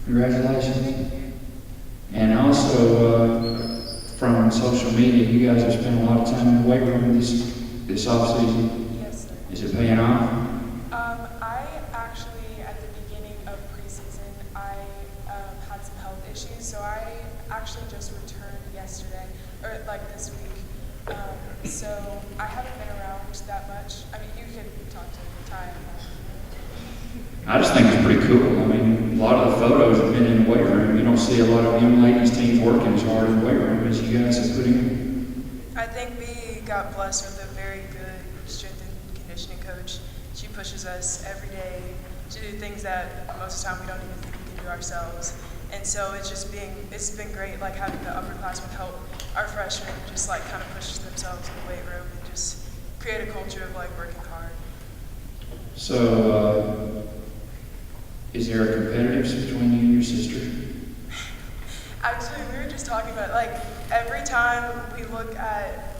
Congratulations. Thank you. And also, from social media, you guys have spent a lot of time in the weight room this off-season. Yes, sir. Is it paying off? I actually, at the beginning of preseason, I had some health issues, so I actually just returned yesterday, or this week. So I haven't been around that much. I mean, you could talk to Ty. I just think it's pretty cool. I mean, a lot of the photos have been in the weight room. You don't see a lot of young ladies teams working as hard in the weight room as you guys have put in. I think we got blessed with a very good strength and conditioning coach. She pushes us every day to do things that most of the time we don't even think we can do ourselves. And so it's been great, having the upperclassmen help our freshmen just kind of push themselves in the weight room and just create a culture of working hard. So, is there a competitiveness between you and your sister? Actually, we were just talking about every time we look at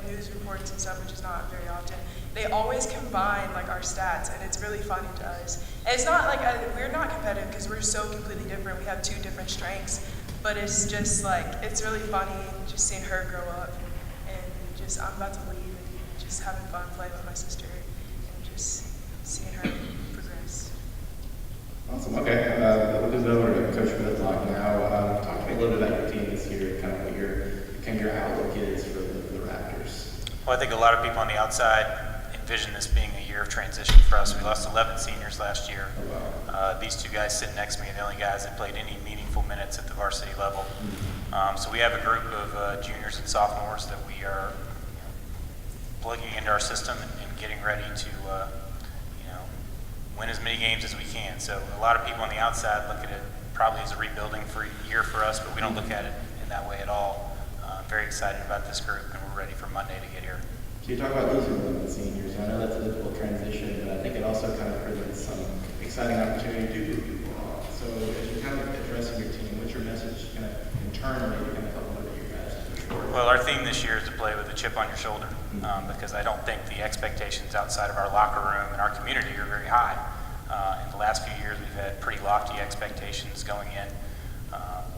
news reports and stuff, which is not very often, they always combine our stats, and it's really funny to us. And it's not we're not competitive because we're so completely different. We have 2 different strengths, but it's just it's really funny just seeing her grow up, and just I'm about to leave and just having fun playing with my sister and just seeing her progress. Awesome. Okay. We'll move over to Coach Whitlock now. Talk to me a little bit about your team this year, kind of what your outlook is for the Raptors. Well, I think a lot of people on the outside envision this being a year year of transition for us. We lost 11 seniors last year. These two guys sitting next to me are the only guys that played any meaningful minutes at the varsity level. So we have a group of juniors and sophomores that we are plugging into our system and getting ready to win as many games as we can. So a lot of people on the outside look at it probably as a rebuilding year for us, but we don't look at it in that way at all. I'm very excited about this group, and we're ready for Monday to get here. So you talk about losing 11 seniors, and I know that's a difficult transition, but I think it also kind of presents some exciting opportunity to move people on. So as you're kind of addressing your team, what's your message kind of internally to kind of help motivate you guys to push forward? Well, our theme this year is to play with a chip on your shoulder, because I don't think the expectations outside of our locker room and our community are very high. In the last few years, we've had pretty lofty expectations going in.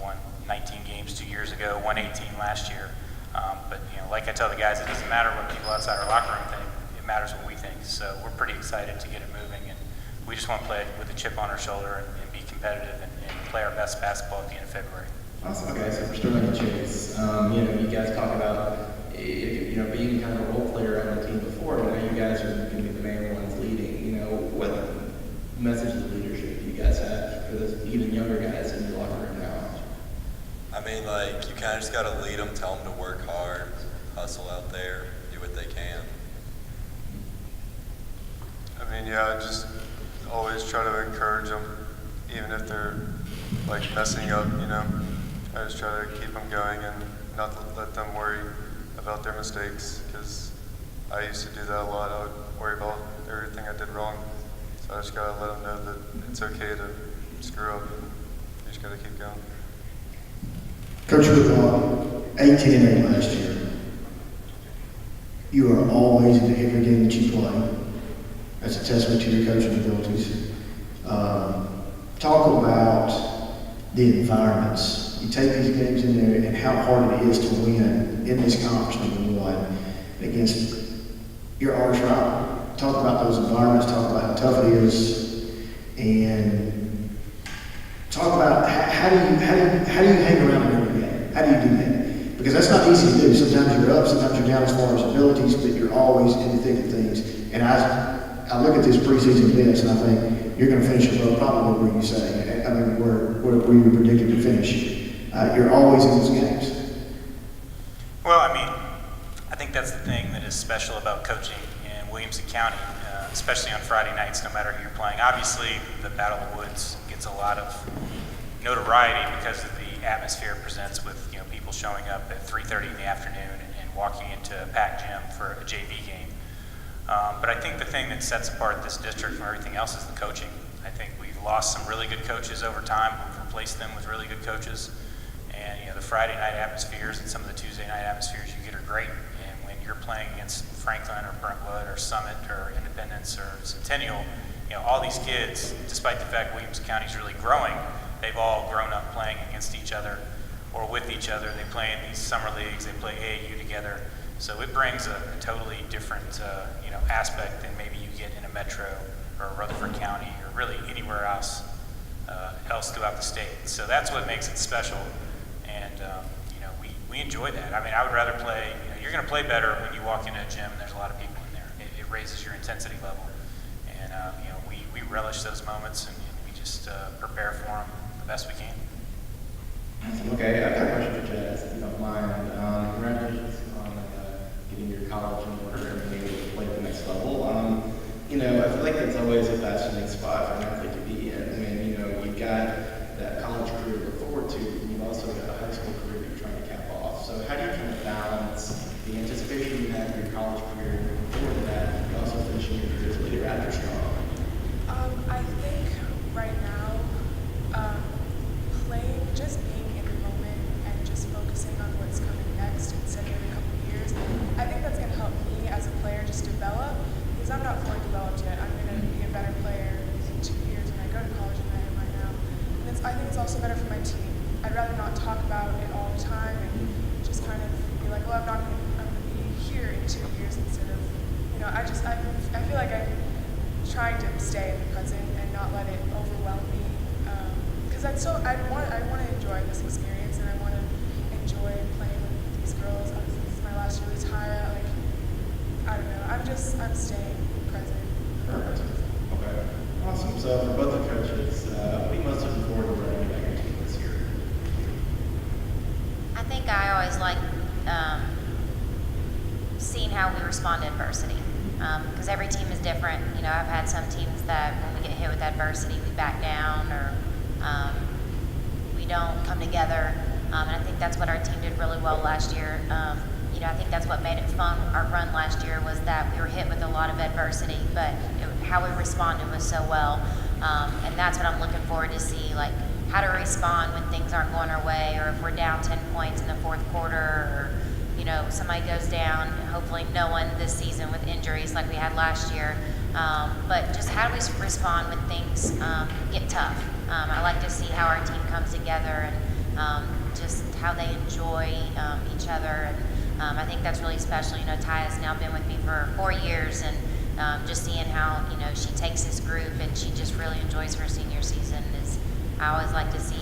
Won 19 games 2 years ago, won 18 last year. But like I tell the guys, it doesn't matter what people outside our locker room think. It matters what we think. So we're pretty excited to get it moving, and we just want to play with a chip on our shoulder and be competitive and play our best basketball at the end of February. Awesome. Okay, so for Sterling and Chase, you guys talk about being kind of a role player on the team before, but now you guys are going to be the main ones leading. What message of leadership do you guys have for those even younger guys in your locker room now? I mean, you kind of just got to lead them, tell them to work hard, hustle out there, do what they can. I mean, just always try to encourage them, even if they're messing up, I just try to keep them going and not let them worry about their mistakes, because I used to do that a lot. I would worry about everything I did wrong. So I just got to let them know that it's okay to screw up. You just got to keep going. Coach Whitlock, 18-8 last year. You are always in every game that you play. That's a testament to your coaching abilities. Talk about the environments. You take these games in there and how hard it is to win in this conference, number one, against your arch rival. Talk about those environments, talk about how tough it is, and talk about how do you hang around in every game? How do you do that? Because that's not easy to do. Sometimes you're up, sometimes you're down as far as abilities, but you're always in the thick of things. And I look at this preseason list and I think you're going to finish above probably where you say. I mean, where you predicted to finish. You're always in those games. Well, I think that's the thing that is special about coaching in Williamson County, especially on Friday nights, no matter who you're playing. Obviously, the Battle of the Woods gets a lot of notoriety because of the atmosphere it presents with people showing up at 3:30 in the afternoon and walking into a packed gym for a JV game. But I think the thing that sets apart this district from everything else is the coaching. I think we've lost some really good coaches over time. We've replaced them with really good coaches. And the Friday night atmospheres and some of the Tuesday night atmospheres you get are great. And when you're playing against Franklin or Brentwood or Summit or Independence or Centennial, all these kids, despite the fact Williamson County is really growing, they've all grown up playing against each other or with each other. They play in these summer leagues, they play AAU together. So it brings a totally different aspect than maybe you get in a metro or Rutherford County or really anywhere else throughout the state. So that's what makes it special, and we enjoy that. I would rather play. You're going to play better when you walk into a gym and there's a lot of people in there. It raises your intensity level, and we relish those moments, and we just prepare for them the best we can. Okay, I've got a question for Jazz, if you don't mind. Congratulations on getting your college in order and being able to play at the next level. I feel like that's always a fascinating spot for an athlete to be in. You've got that college career to look forward to, and you've also got a high school career that you're trying to cap off. So how do you kind of balance the anticipation you have for your college career and look forward to that, and also finishing your career as a leader after strong? I think right now, just being in the moment and just focusing on what's coming next instead of in a couple of years, I think that's going to help me as a player just develop, because I'm not fully developed yet. I'm going to be a better player in 2 years when I go to college than I am right now. And I think it's also better for my team. I'd rather not talk about it all the time and just kind of be like, well, I'm going to be here in 2 years instead of, I feel like I'm trying to stay in the present and not let it overwhelm me. Because I want to enjoy this experience, and I want to enjoy playing with these girls. This is my last year with Tyra. I don't know. I'm staying present. So for both the coaches, what are you most looking forward to learning about your team this year? I think I always like seeing how we respond to adversity, because every team is different. You know, I've had some teams that when we get hit with adversity, we back down or we don't come together, and I think that's what our team did really well last year. You know, I think that's what made it fun. Our run last year was that we were hit with a lot of adversity, but how we responded was so well, and that's what I'm looking forward to see, like how to respond when things aren't going our way, or if we're down 10 points in the fourth quarter, or you know, somebody goes down, hopefully no one this season with injuries like we had last year, but just how do we respond when things get tough. I like to see how our team comes together and just how they enjoy each other, and I think that's really special. You know, Ty has now been with me for 4 years, and just seeing how, you know, she takes this group and she just really enjoys her senior season is, I always like to see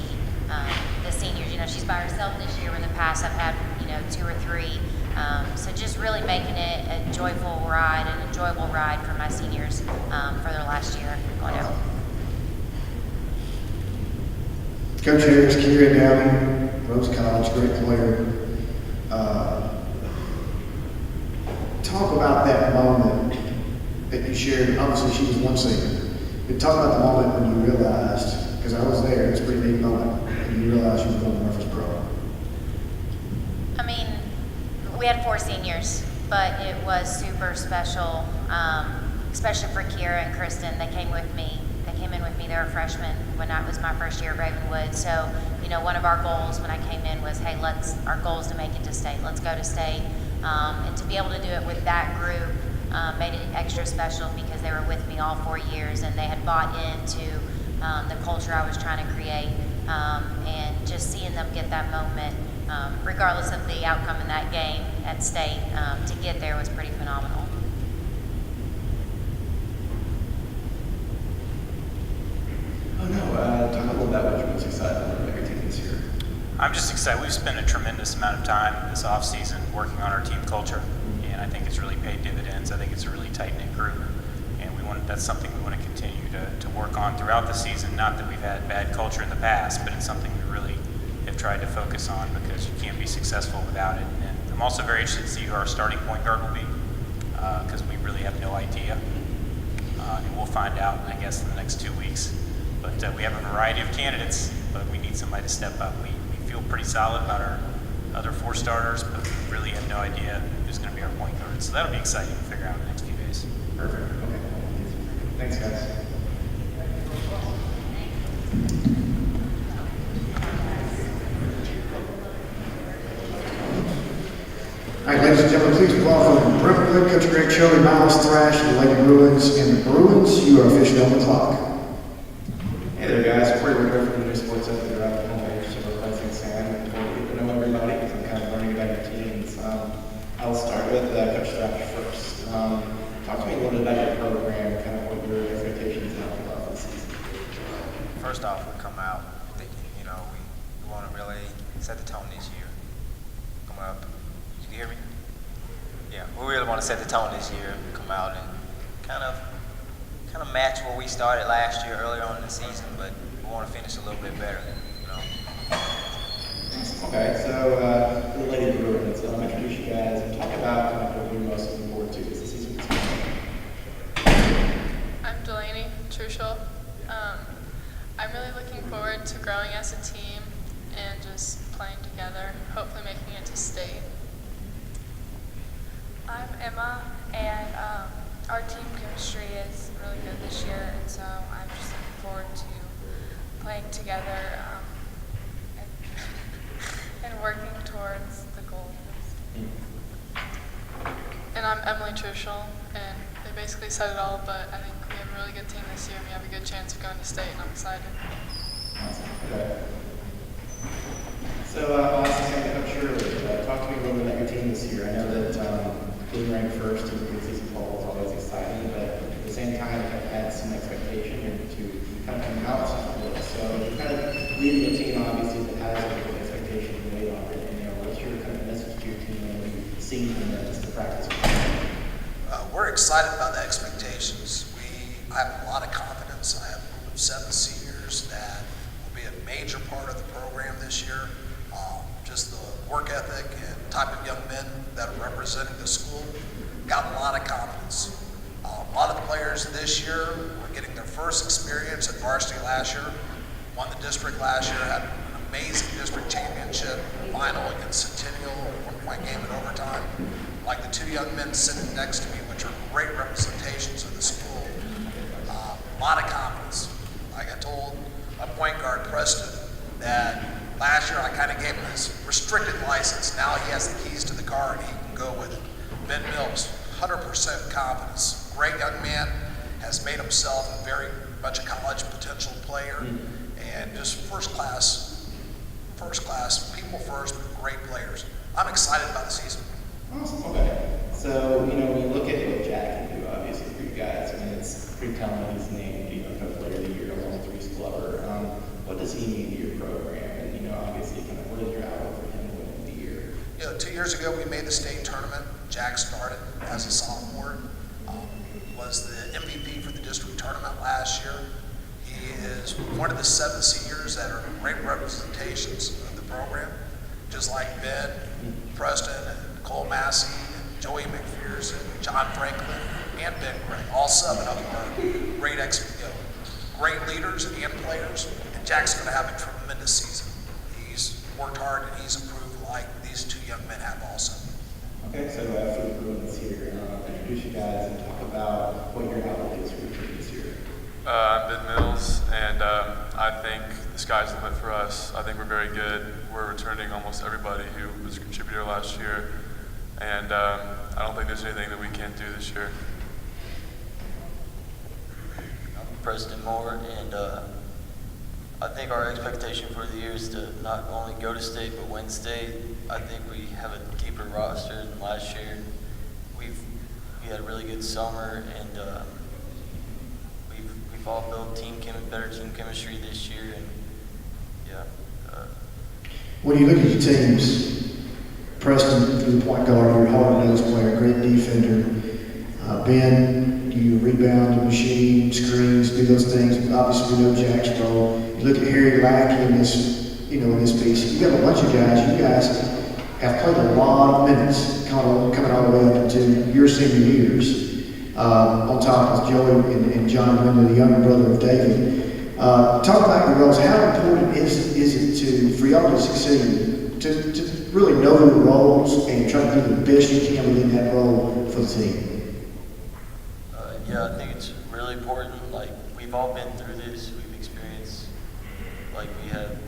the seniors. You know, she's by herself this year. In the past, I've had, you know, 2 or 3. So just really making it a joyful ride, an enjoyable ride for my seniors for their last year going out. Coach Harris, Kira Downey, Rose College, great player. Talk about that moment that you shared. Obviously, she was one senior. But talk about the moment when you realized, because I was there, it's a pretty neat moment, when you realized you were going to Murphy's Pro. I mean, we had 4 seniors, but it was super special, especially for Kira and Kristen. They came with me. They came in with me. They were freshmen when that was my first year at Ravenwood. So, you know, one of our goals when I came in was, hey, our goal is to make it to state. Let's go to state. And to be able to do it with that group made it extra special because they were with me all 4 years and they had bought into the culture I was trying to create. And just seeing them get that moment, regardless of the outcome in that game at state, to get there was pretty phenomenal. Talk a little about what you're most excited about your team this year. I'm just excited. We've spent a tremendous amount of time this off-season working on our team culture, and I think it's really paid dividends. I think it's a really tight-knit group, and that's something we want to continue to work on throughout the season. Not that we've had bad culture in the past, but it's something we really have tried to focus on because you can't be successful without it. And I'm also very interested to see who our starting point guard will be because we really have no idea, and we'll find out, I guess, in the next 2 weeks. But we have a variety of candidates, but we need somebody to step up. We feel pretty solid about our other 4 starters, but we really have no idea who's going to be our point guard. So that'll be exciting to figure out in the next few days. Perfect. Okay. Thanks, guys. All right, ladies and gentlemen, please welcome Brentwood, Coach Greg Shirley, Miles Thrash, and the Lady Bruins. And the Bruins, you are officially on the clock. Hey there, guys. Corey Woodruff from the New Sports Center. They're out the homepage, so we're replacing Sam. And before we get to know everybody, because I'm kind of learning about your teams, I'll start with Coach Thrash first. Talk to me a little bit about your program, kind of what your expectations are for the season. First off, we come out thinking, you know, we want to really set the tone this year. Come up. You can hear me? Yeah, we really want to set the tone this year. Come out and kind of match where we started last year earlier on in the season, but we want to finish a little bit better, you know. Okay, so for the Lady Bruins, I'll introduce you guys and talk about kind of what you're most looking forward to as the season gets going. I'm Delaney Truschel. I'm really looking forward to growing as a team and just playing together, hopefully making it to state. I'm Emma, and our team chemistry is really good this year, and so I'm just looking forward to playing together and working towards the goals. And I'm Emily Truschel, and they basically said it all, but I think we have a really good team this year, and we have a good chance of going to state, and I'm excited. Okay. So I'll ask the same to Coach Shirley. Talk to me a little bit about your team this year. I know that being ranked first in the preseason poll is always exciting, but at the same time, I've had some expectation to kind of come out with this. So you're kind of leading a team, obviously, that has a big expectation to wait on it. And, you know, what's your kind of message to your team when you've seen them as the practice? We're excited about the expectations. I have a lot of confidence. I have a players this year were getting their first experience at varsity last year, won the district last year, had an amazing district championship final against Centennial, a one-point game in overtime. Like the two young men sitting next to me, which are great representations of the school. A lot of confidence. Like I told my point guard, Preston, that last year I kind of gave him his restricted license. Now he has the keys to the car and he can go with it. Ben Mills, 100% confidence. Great young man, has made himself a very much a college potential player, and just first class, people first, but great players. I'm excited about the season. Awesome. Okay. So, when you look at what Jack can do, obviously, for you guys, I mean, it's pretty telling that he's named, Coach Player of the Year along with Reese Glover. What does he mean to your program? And, obviously, kind of what is your outlook for him winning the year? 2 years ago, we made the state tournament. Jack started as a sophomore, was the MVP for the district tournament last year. He is one of the 7 seniors that are great representations of the program, just like Ben, Preston, and Cole Massey, and Joey McPherson, John Franklin, and Ben Gray. All 7 of them are great leaders and players, and Jack's going to have a tremendous season. He's worked hard and he's improved like these 2 young men have also. Okay, so for the Bruins here, introduce you guys and talk about what your outlook is for your team this year. I'm Ben Mills, and I think the sky's the limit for us. I think we're very good. We're returning almost everybody who was a contributor last year, and I don't think there's anything that we can't do this year. I'm Preston Moore, and I think our expectation for the year is to not only go to state but win state. I think we have a deeper roster than last year. We had a really good summer, and we've all built better team chemistry this year. And When you look at your teams, Preston, you're the point guard, you're a hard-nosed player, great defender. Ben, you rebound, machine, screens, do those things. Obviously, we know Jack's role. You look at Harry Lackey in this, in this piece. You got a bunch of guys. You guys have played a lot of minutes coming all the way up into your senior years. On top of Joey and John Wyndham, the younger brother of David. Talk about your roles. How important is it for y'all to succeed, to really know your roles and try to do the best you can within that role for the team? I think it's really important. Like, we've all been through this. We've experienced, like, we have,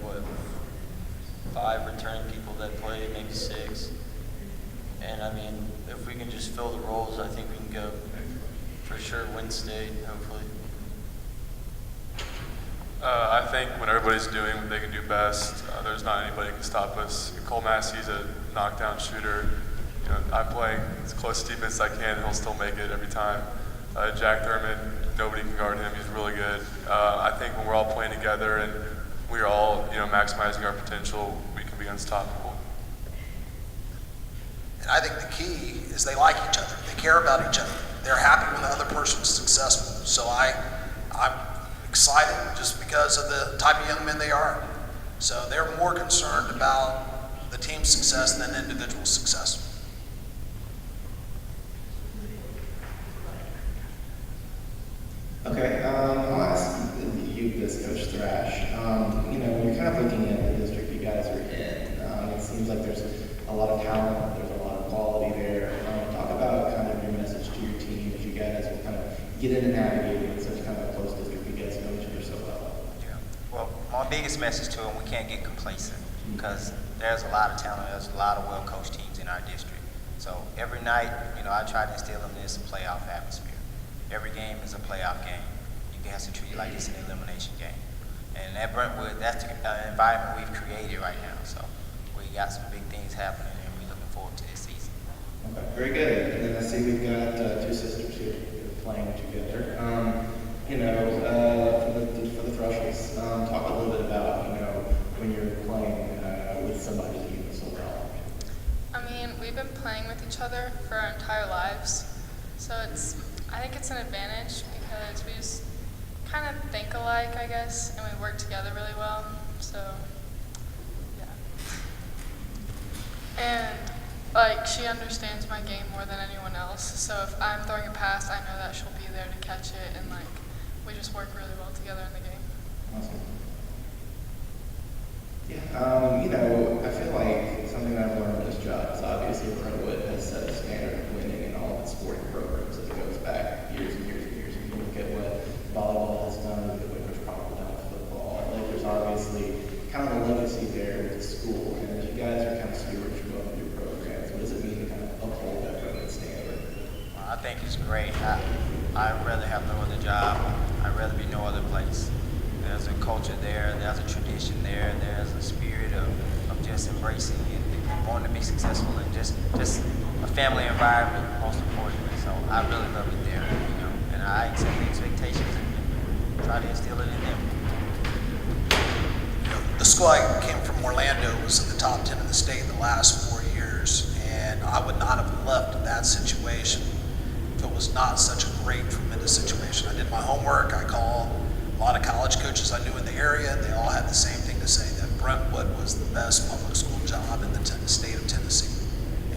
5 returning people that play, maybe 6. And, I mean, if we can just fill the roles, I think we can go, for sure, win state, hopefully. I think when everybody's doing what they can do best, there's not anybody who can stop us. Cole Massey's a knockdown shooter. I'm playing as close to defense as I can, and he'll still make it every time. Jack Thurman, nobody can guard him. He's really good. I think when we're all playing together and we're all, maximizing our potential, we can be unstoppable. And I think the key is they like each other. They care about each other. They're happy when the other person's successful. So I'm excited just because of the type of young men they are. So they're more concerned about the team's success than individual success. Okay, I'll ask you this, Coach Thrash. When you're kind of looking at the district you guys are in, it seems like there's a lot of talent, there's a lot of quality there. Talk about kind of your message to your team as you guys will kind of get into navigating in such kind of a close district you guys know each other so well. Yeah. Well, my biggest message to them, we can't get complacent because there's a lot of talent, there's a lot of well-coached teams in our district. So every night, I try to instill them this playoff atmosphere. Every game is a playoff game. You have to treat it like it's an elimination game. And at Brentwood, that's the environment we've created right now. So we got some big things happening, and we're looking forward to this season. Okay, very good. And then I see we've got 2 sisters here playing together. For the Thrushes, talk a little bit about, when you're playing with somebody that you know so well. I mean, we've been playing with each other for our entire lives, so I think it's an advantage because we just kind of think alike, I guess, and we work together really well. So, yeah. And she understands my game more than anyone else. So if I'm throwing a pass, I know that she'll be there to catch catch it, and like we just work really well together in the game. Awesome. Yeah, you know, I feel like something that I've learned in this job is obviously Brentwood has set a standard of winning in all of its sporting programs that goes back years and years and years. If you look at what volleyball has done, look at what Coach Crawford done with football. Like there's obviously kind of a legacy there with the school, and as you guys are kind of stewards for both of your programs, what does it mean to kind of uphold that Brentwood standard? I think it's great. I'd rather have no other job. I'd rather be no other place. There's a culture there, there's a tradition there, there's a spirit of just embracing and wanting to be successful, and just a family environment, most importantly. So I really love it there, you know, and I accept the expectations and try to instill it in them. The school I came from, Orlando, was in the top 10 in the state in the last 4 years, and I would not have left that situation if it was not such a great, tremendous situation. I did my homework. I called a lot of college coaches I knew in the area. They all had the same thing to say, that Brentwood was the best public school job in the state of Tennessee.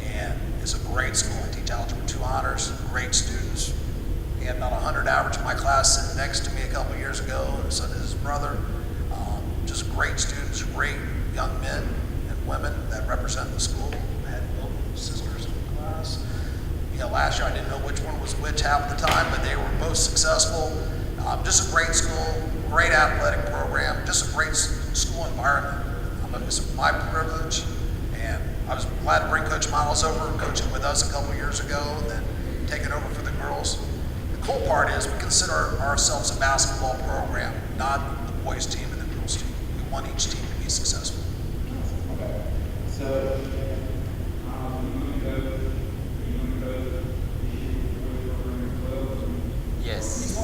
And it's a great school. I teach Algebra 2 honors, great students. He had about 100 average in my class sitting next to me a couple years ago, and so did his brother. Just great students, great young men and women that represent the school. I had both sisters in the class. You know, last year I didn't know which one was which half the time, but they were both successful. Just a great school, great athletic program, just a great school environment. It's my privilege, and I was glad to bring Coach Miles over, coaching with us a couple years ago, and then taking over for the girls. The cool part is we consider ourselves a basketball program, not the boys team and the girls team. We want each team to be successful. Okay. So, Yes.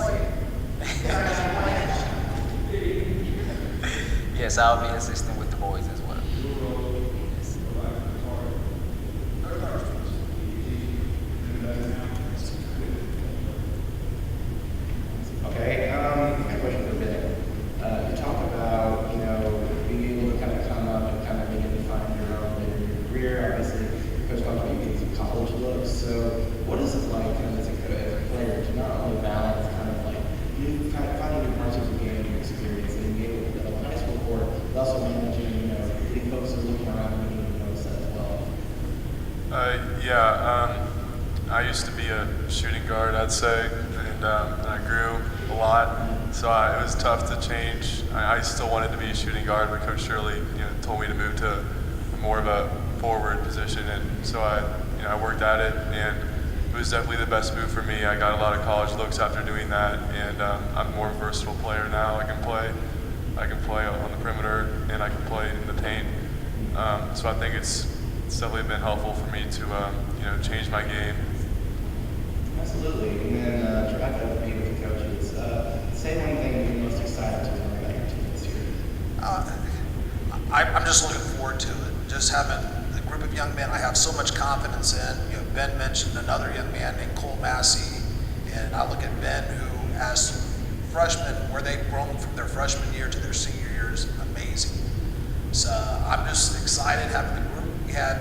Yes, I'll be assisting with the boys as well. Yes. okay, I have a question for Ben. You talk about, you know, being able to kind of come up and kind of begin to find your own later in your career. Obviously, Coach talked about you getting some college looks. So, what is it like kind of as a player to not only balance kind of like you kind of finding your parts of the game, your experience, and being able to on the high school court, but also managing, you know, getting folks are looking around and being able to notice that as well. I used to be a shooting guard, I'd say, and I grew a lot, so it was tough to change. I still wanted to be a shooting guard, but Coach Shirley, you know, told me to move to more of a forward position, and so I worked at it, and it was definitely the best move for me. I got a lot of college looks after doing that, and I'm a more versatile player now. I can play on the perimeter, and I can play in the paint. So I think it's definitely been helpful for me to change my game. Absolutely. And then to wrap up being with the coaches, say one thing you're most excited to learn about your team this year. I'm just looking forward to it. Just having a group of young men I have so much confidence in. You know, Ben mentioned another young man named Cole Massey, and I look at Ben, who as freshmen, where they've grown from their freshman year to their senior year is amazing. So I'm just excited having the group. We had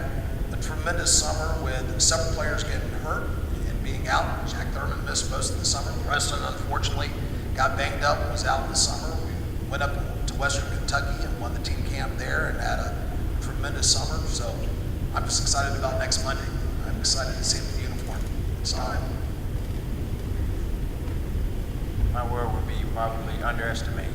a tremendous summer with several players getting hurt and being out. Jack Thurman missed most of the summer. Preston, unfortunately, got banged up and was out in the summer. We went up to Western Kentucky and won the team camp there and had a tremendous summer. So I'm just excited about next Monday. I'm excited to see the uniform sign. My word would be probably underestimate.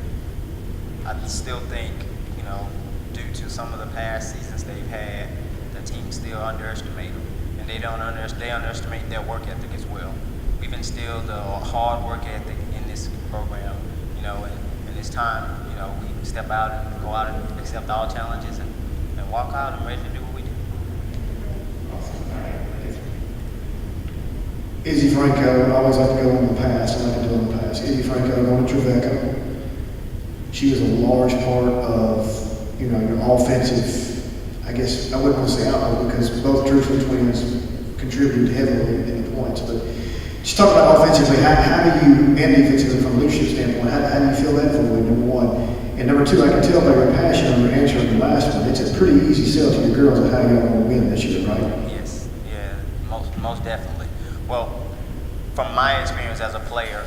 I still think, you know, due to some of the past seasons they've had, the team still underestimate them, and they underestimate their work ethic as well. We've instilled a hard work ethic in this program, you know, and it's time, you know, we step out and go out and accept all challenges and walk out and ready to do what we do. Izzy Franco, I always like to go on the past. I like to do on the past. Izzy Franco going to Trevecco. She was a large part of, your offensive, I guess, I wouldn't want to say output because both Truthful twins contributed heavily in the points. But just talk about offensively, how do you, and defensively from a leadership standpoint, how do you feel that for you, number one? And number two, I can tell by your passion on your answer on the last one, it's a pretty easy sell to your girls on how you're going to win this year, right? Yes, yeah, most definitely. Well, from my experience as a player,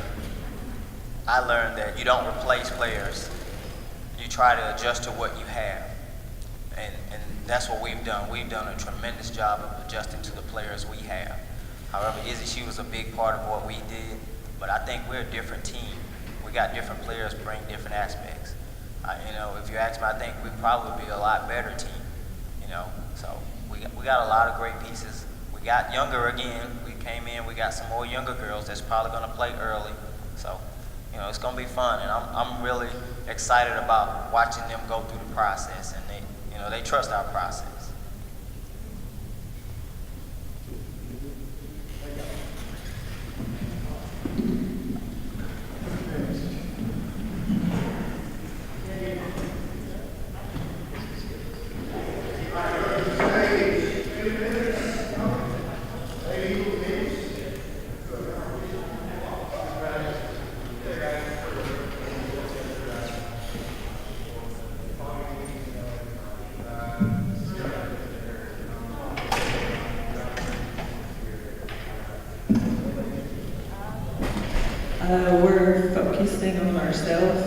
I learned that you don't replace players. You try to adjust to what you have. And that's what we've done. We've done a tremendous job of adjusting to the players we have. However, Izzy, she was a big part of what we did, but I think we're a different team. We got different players bring different aspects. If you ask me, I think we'd probably be a lot better team. So we got a lot of great pieces. We got younger again. We came in, we got some more younger girls that's probably going to play early. So, it's going to be fun, and I'm really excited about watching them go through the process, and they trust our process. We're focusing on ourselves.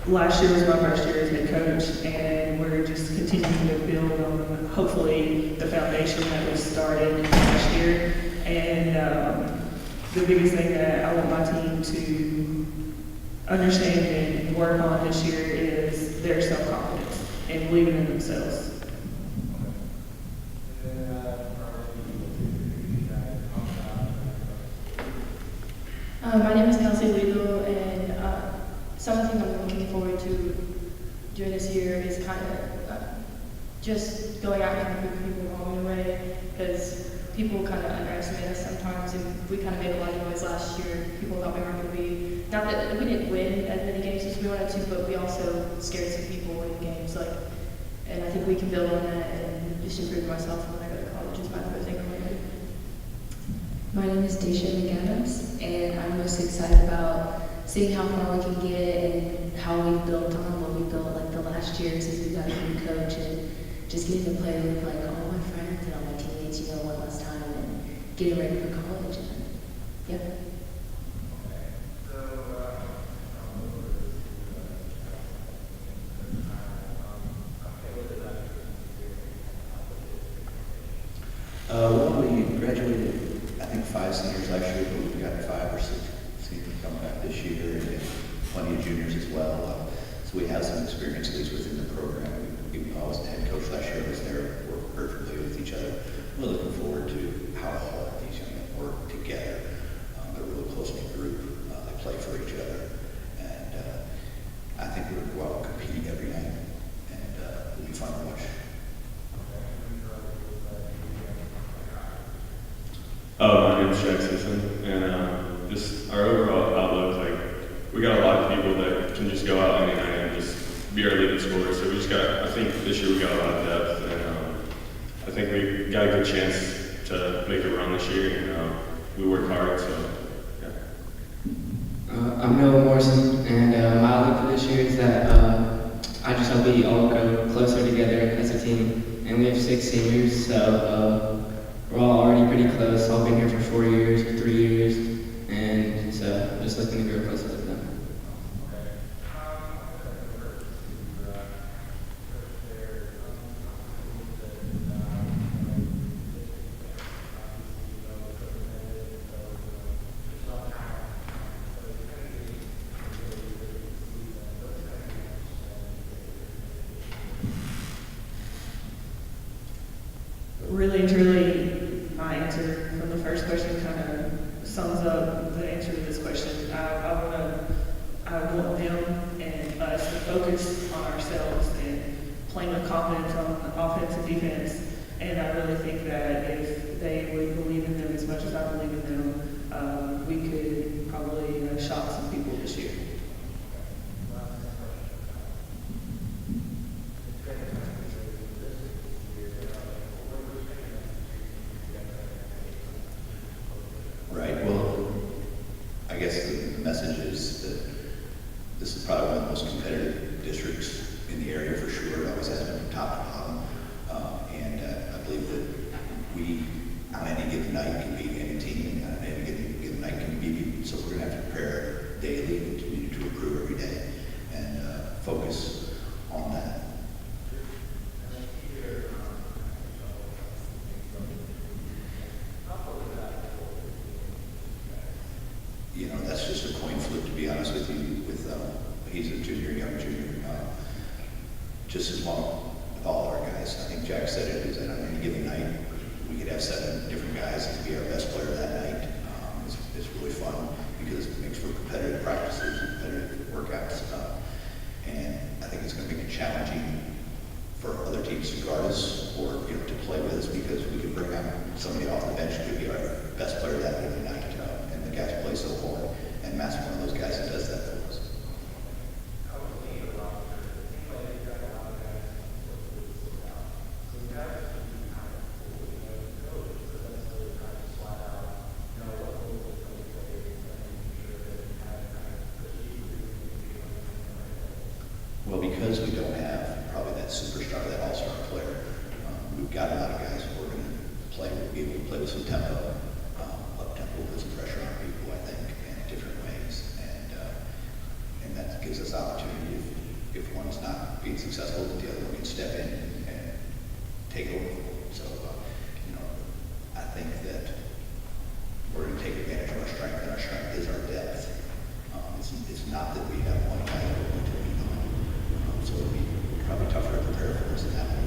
Last year was my first year as head coach, and we're just continuing to build on, hopefully, the foundation that was started last year. And the biggest thing that I want my team to understand and work on this year is their self-confidence and believing in themselves. My name is Kelsey Legal, and something I'm looking forward to doing this year is kind of just going out and moving people along the way, because people kind of underestimate us sometimes, and we kind of made a lot of noise last year. People thought we weren't going to be, not that we didn't win as many games as we wanted to, but we also scared some people in games, and I think we can build on that and just improve myself when I go to college is my other thing. My name is Daisha McAdams, and I'm most excited about seeing how far we can get and how we built on what we built like the last year since we got a new coach, and just getting to play with like all my friends and all my teammates, one last time, and getting ready for college. And, yeah. Well, we graduated, I think, 5 seniors last year, but we've got 5 or 6 seniors coming back this year, and plenty of juniors as well. So we have some experience, at least within the program. I was the head coach last year. I was there, worked perfectly with each other. We're looking forward to how hard these young men work together. They're a really close-knit group. They play for each other, and I think we're going to go out and compete every night, and it'll be fun to watch. My name's Jack Simpson, and just our overall outlook, we got a lot of people that can just go out any night and just be our leading scorers. So I think this year we got a lot of depth, and I think we got a good chance to make a run this year, and we work hard, so yeah. I'm Noah Morrison, and my outlook for this year is that I just hope we all go closer together as a team. And we have 6 seniors, so we're all already pretty close. All been here for 4 years, or 3 years, and so just looking to grow closer with them. Really and truly, my answer from the first question kind of sums up the answer to this question. I want them and us to focus on ourselves and playing with confidence on offense and defense. And I really think that if they would believe in them as much as I believe in them, we could probably shock some people this year. Right. Well, I guess the message is that this is probably one of the most competitive districts in the area for sure. It always has been from top to bottom. And I believe that we, on any given night, can beat any team, and on any given night can beat so we're going to have to prepare daily and continue to improve every day and focus on that. You know, that's just a coin flip, to be honest with you. With he's a junior, young junior. Just as long with all our guys. I think Jack said it, is that on any given night, we could have 7 different guys that could be our best player that night. It's really fun because it makes for competitive practices and competitive workouts. And I think it's going to make it challenging for other teams to guard us or to play with us because we can bring out somebody off the bench who could be our best player that given night. And the guys play so hard. And Matt's one of those guys that does that for us. Well, because we don't have probably that superstar, that all-star player, we've got a lot of guys who are going to play, we'll be able to play with some tempo, up-tempo, put some pressure on people, I think, in different ways. And that gives us opportunity if one's not being successful, that the other one can step in and take over. So, I think that we're going to take advantage of our strength, and our strength is our depth. It's not that we have one guy that we're going to lean on. So it'll be probably tougher to prepare for us in that regard.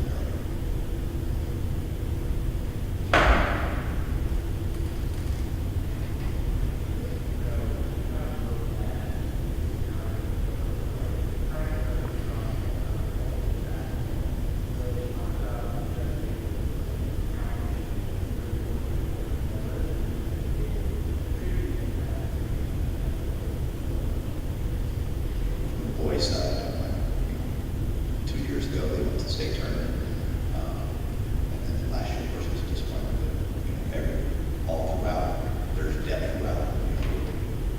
Boys side, 2 years ago they went to the state tournament, and then last year, of course, was a disappointment. But all throughout, there's depth throughout.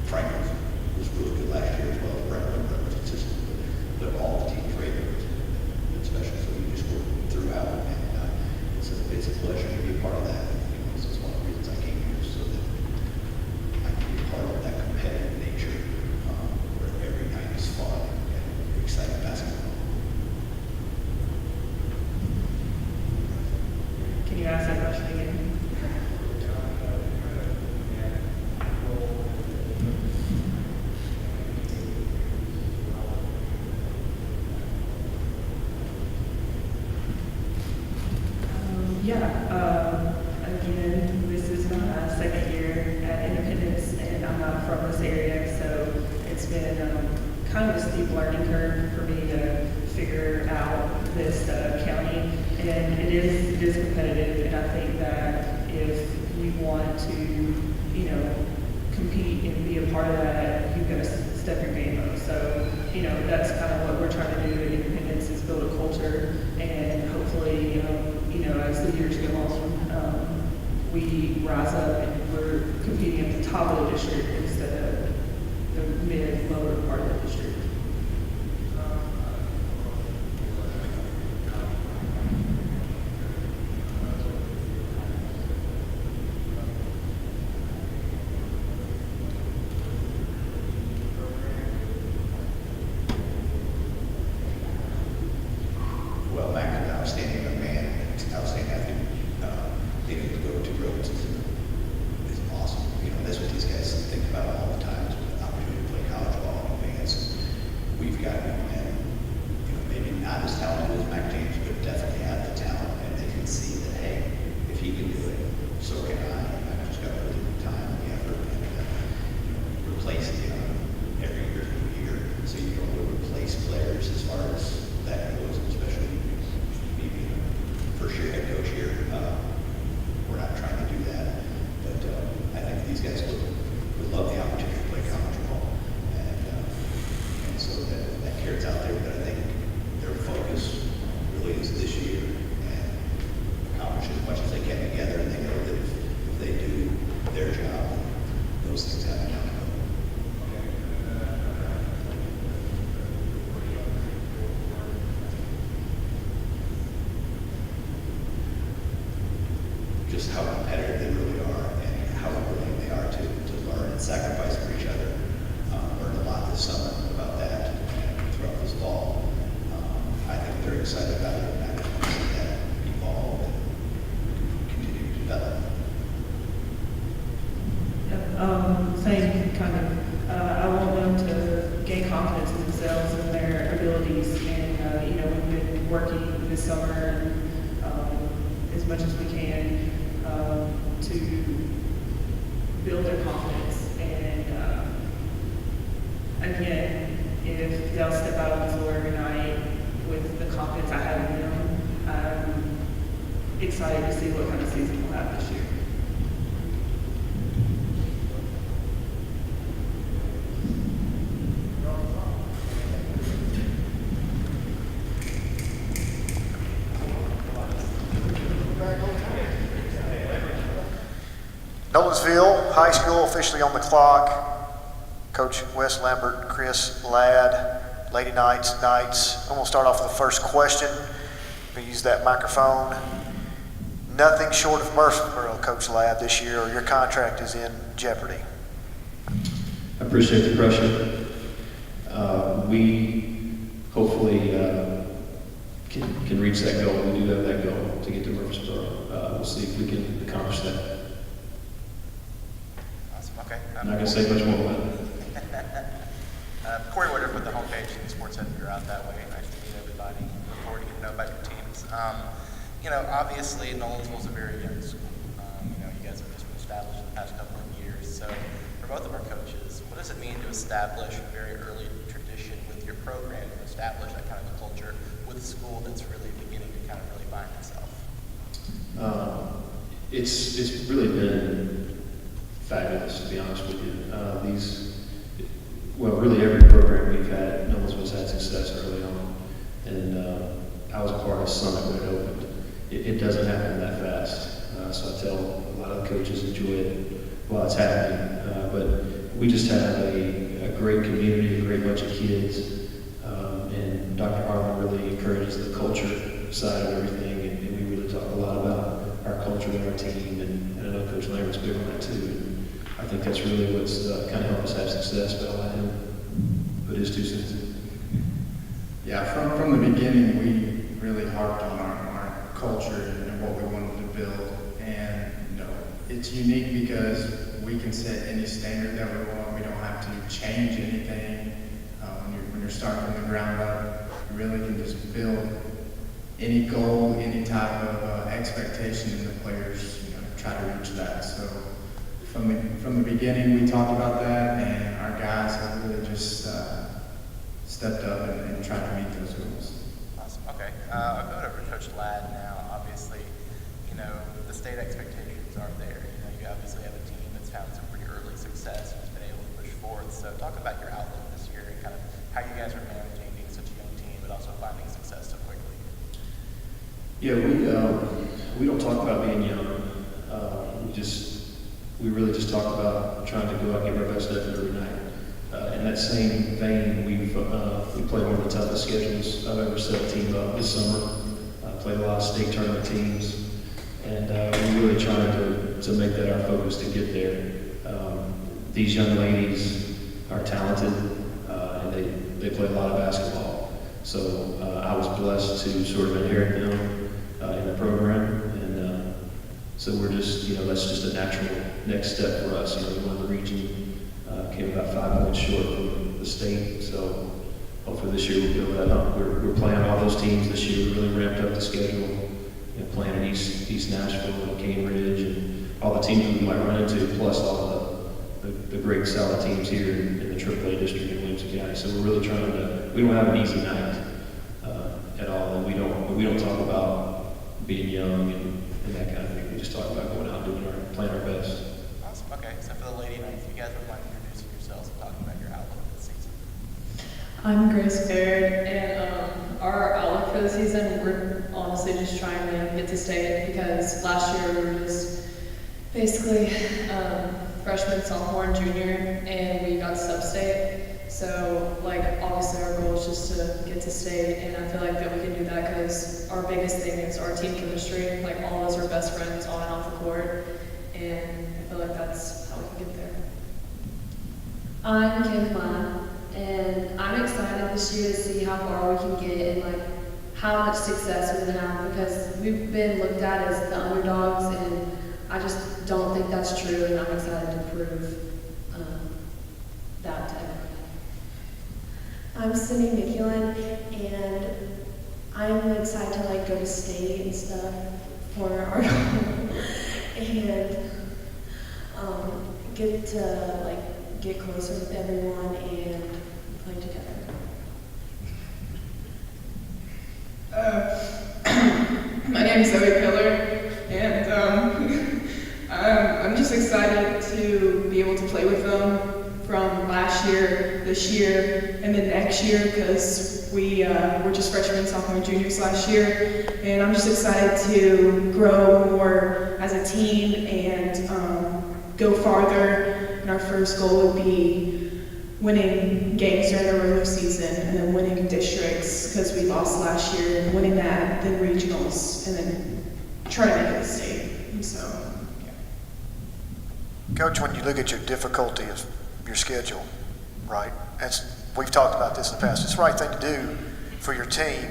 Franklin was really good last year as well as Brentwood, but was consistent. But all the teams rated was special, so we just worked throughout, and it's a pleasure to be a part of that. This is one of the reasons I came here, so that I can be a part of that competitive nature, where every night is fun and exciting basketball. Can you ask that question again? Again, this is my second year at Independence, and I'm not from this area, so it's been kind of a steep learning curve for me to figure out this county, and it is competitive, and I think that if you want to, compete and be a part of that, you've got to step your game up. So, that's kind of what we're trying to do at Independence is build a culture, and hopefully, as the years go on, we rise up and we're competing at the top of the district instead of the lower part of the district. Well, Mac is an outstanding young man, an outstanding athlete. Being able to go to roads is awesome. That's what these guys think about all the time, is the opportunity to play college ball in advance. We've got men, maybe not as talented as Mac James, but definitely have the talent, and they can see that, hey, if he can do it, so can I. I've just got to put in the time, the effort, and replace every year through year. So you don't replace players as far as that goes, especially me being first year head coach here. We're not trying to do that, but I think these guys would love the opportunity to play college ball, and so that carries out there. But I think their focus really is this year and accomplish as much as they can together, and they know that if they do their job, those things happen down the road. Just how competitive they really are and how willing they are to learn and sacrifice every summer about that and throughout this fall. I think they're excited about it, and I just want to see that evolve and continue to develop. Same kind of, I want them to gain confidence in themselves and their abilities, and we've been working this summer as much as we can to build their confidence. And again, if they'll step out on the floor every night with the confidence I have in them, I'm excited to see what kind of season we'll have this year. Nolensville High School officially on the clock. Coach Wes Lambert, Chris Ladd, Lady Knights. I'm going to start off with the first question. We use that microphone. Nothing short of Murfreesboro, Coach Ladd, this year, or your contract is in jeopardy. I appreciate the pressure. We hopefully can reach that goal. We do have that goal to get to Murfreesboro. We'll see if we can accomplish that. Awesome. Okay. I'm not going to say much more about it. Corey Woodruff with the homepage and Sports Center, you're out that way. Nice to meet everybody. Look forward to getting to know about your teams. Obviously Nolensville's a very young school. You guys have just been established in the past couple of years. So for both of our coaches, what does it mean to establish a very early tradition with your program and establish that kind of culture with a school that's really beginning to kind of really find itself? It's really been fabulous, to be honest with you. Really every program we've had, Nolensville's had success early on. And I was a part of Summit when it opened. It doesn't happen that fast. So I tell a lot of the coaches enjoy it while it's happening. But we just have a great community, a great bunch of kids. And Dr. Harlan really encourages the culture side of everything. And we really talk a lot about our culture and our team. And I know Coach Lambert's big on that too. And I think that's really what's kind of helped us have success. But I'll let him put his 2 cents in. Yeah, from the beginning, we really harped on our culture and what we wanted to build. And it's unique because we can set any standard that we want. We don't have to change anything. When you're starting from the ground up, you really can just build any goal, any type of expectation, and the players try to reach that. So from the beginning, we talked about that, and our guys have really just stepped up and tried to meet those goals. Awesome. Okay. I'll go over to Coach Ladd now. Obviously, the state expectations are there. You obviously have a team that's found some pretty early success and has been able to push forth. So talk about your outlook this year and kind of how you guys are managing being such a young team, but also finding success so quickly. Yeah, we don't talk about being young. We really just talk about trying to go out and give our best effort every night. In that same vein, we played one of the toughest schedules I've ever set a team up this summer. Played a lot of state tournament teams, and we're really trying to make that our focus to get there. These young ladies are talented, and they play a lot of basketball. So I was blessed to sort of inherit them in the program, and so we're just, that's just a natural next step for us. We won the region. Came about 5 points short from the state, so hopefully this year we'll build that up. We're playing all those teams this year. We really ramped up the schedule. Playing in East Nashville and Cambridge and all the teams we might run into, plus all the great solid teams here in the AAA district in Williamson County. So we're really trying to. We don't have an easy night at all, and we don't talk about being young and that kind of thing. We just talk about going out and playing our best. Awesome. Okay. So for the Lady Knights, you guys would mind introducing yourselves and talking about your outlook for the season. I'm Grace Baird, and our outlook for the season, we're honestly just trying to get to state, because last year we were just basically freshman, sophomore, and junior, and we got sub-state. So, obviously our goal is just to get to state, and I feel like that we can do that because our biggest thing is our team chemistry. All of us are best friends on and off the court, and I feel like that's how we can get there. I'm Kim Klein, And I'm excited this year to see how far we can get and like how much success we can have, because we've been looked at as the underdogs, and I just don't think that's true, and I'm excited to prove that to everyone. I'm Cindy McEwen, and I'm excited to like go to state and stuff for our and get to like get closer with everyone and play together. My name is Zoe Pillar, and I'm just excited to be able to play with them from last year, this year, and then next year, because we were just freshmen, sophomore, and juniors last year, and I'm just excited to grow more as a team and go farther. And our first goal would be winning games during the regular season, and then winning districts, because we lost last year, and winning that, then regionals, and then try to make it a state. And so, Coach, when you look at your difficulty of your schedule, right? We've talked about this in the past. It's the right thing to do for your team,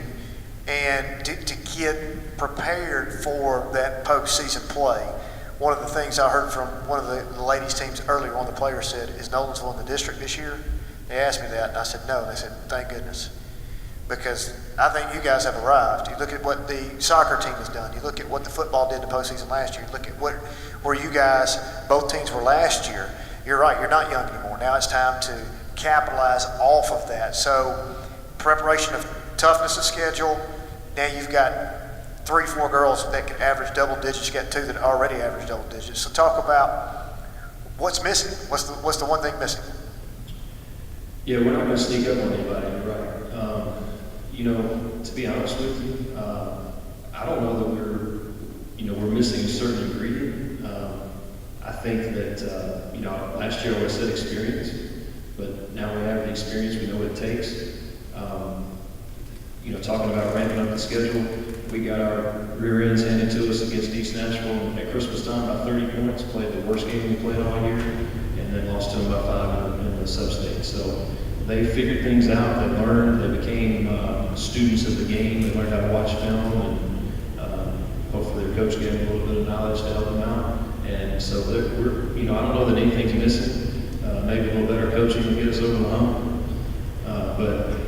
and to get prepared for that postseason play. One of the things I heard from one of the ladies' teams earlier on, the player said, "Is Nolensville in the district this year?" They asked me that, and I said, "No." They said, "Thank goodness." Because I think you guys have arrived. You look at what the soccer team has done. You look at what the football did in the postseason last year. You look at where you guys, both teams were last year. You're right, you're not young anymore. Now it's time to capitalize off of that. So preparation of toughness of schedule. Now you've got 3-4 girls that can average double digits. You got 2 that already average double digits. So talk about what's missing. What's the one thing missing? Yeah, we're not going to sneak up on anybody. You're right. To be honest with you, I don't know that we're missing a certain ingredient. I think that last year I would have said experience, but now we have the experience. We know what it takes. Talking about ramping up the schedule, we got our rear ends handed to us against East Nashville at Christmas time by 30 points. Played the worst game we played all year, and then lost to them by 5 in the sub-state. So they figured things out. They learned. They became students of the game. They learned how to watch film, and hopefully their coach gave them a little bit of knowledge to help them out. And so I don't know that anything's missing. Maybe a little better coaching will get us over the hump. But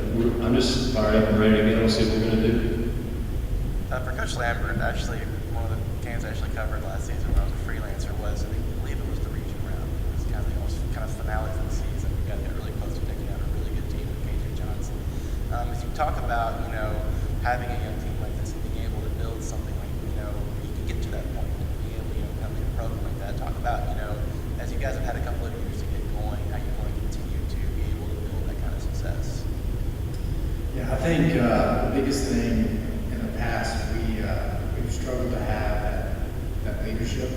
I'm just fired up and ready to go and see what we're going to do. For Coach Lambert, actually, one of the games I actually covered last season when I was a freelancer was, I believe it was the region round. It was kind of finale for the season. We got really close to picking out a really good team with KJ Johnson. As you talk about, having a young team like this and being able to build something like, you can get to that point and being able to come to a program like that. Talk about, as you guys have had a couple of years to get going, how you want to continue to be able to build that kind of success. Yeah, I think the biggest thing in the past, we've struggled to have that leadership.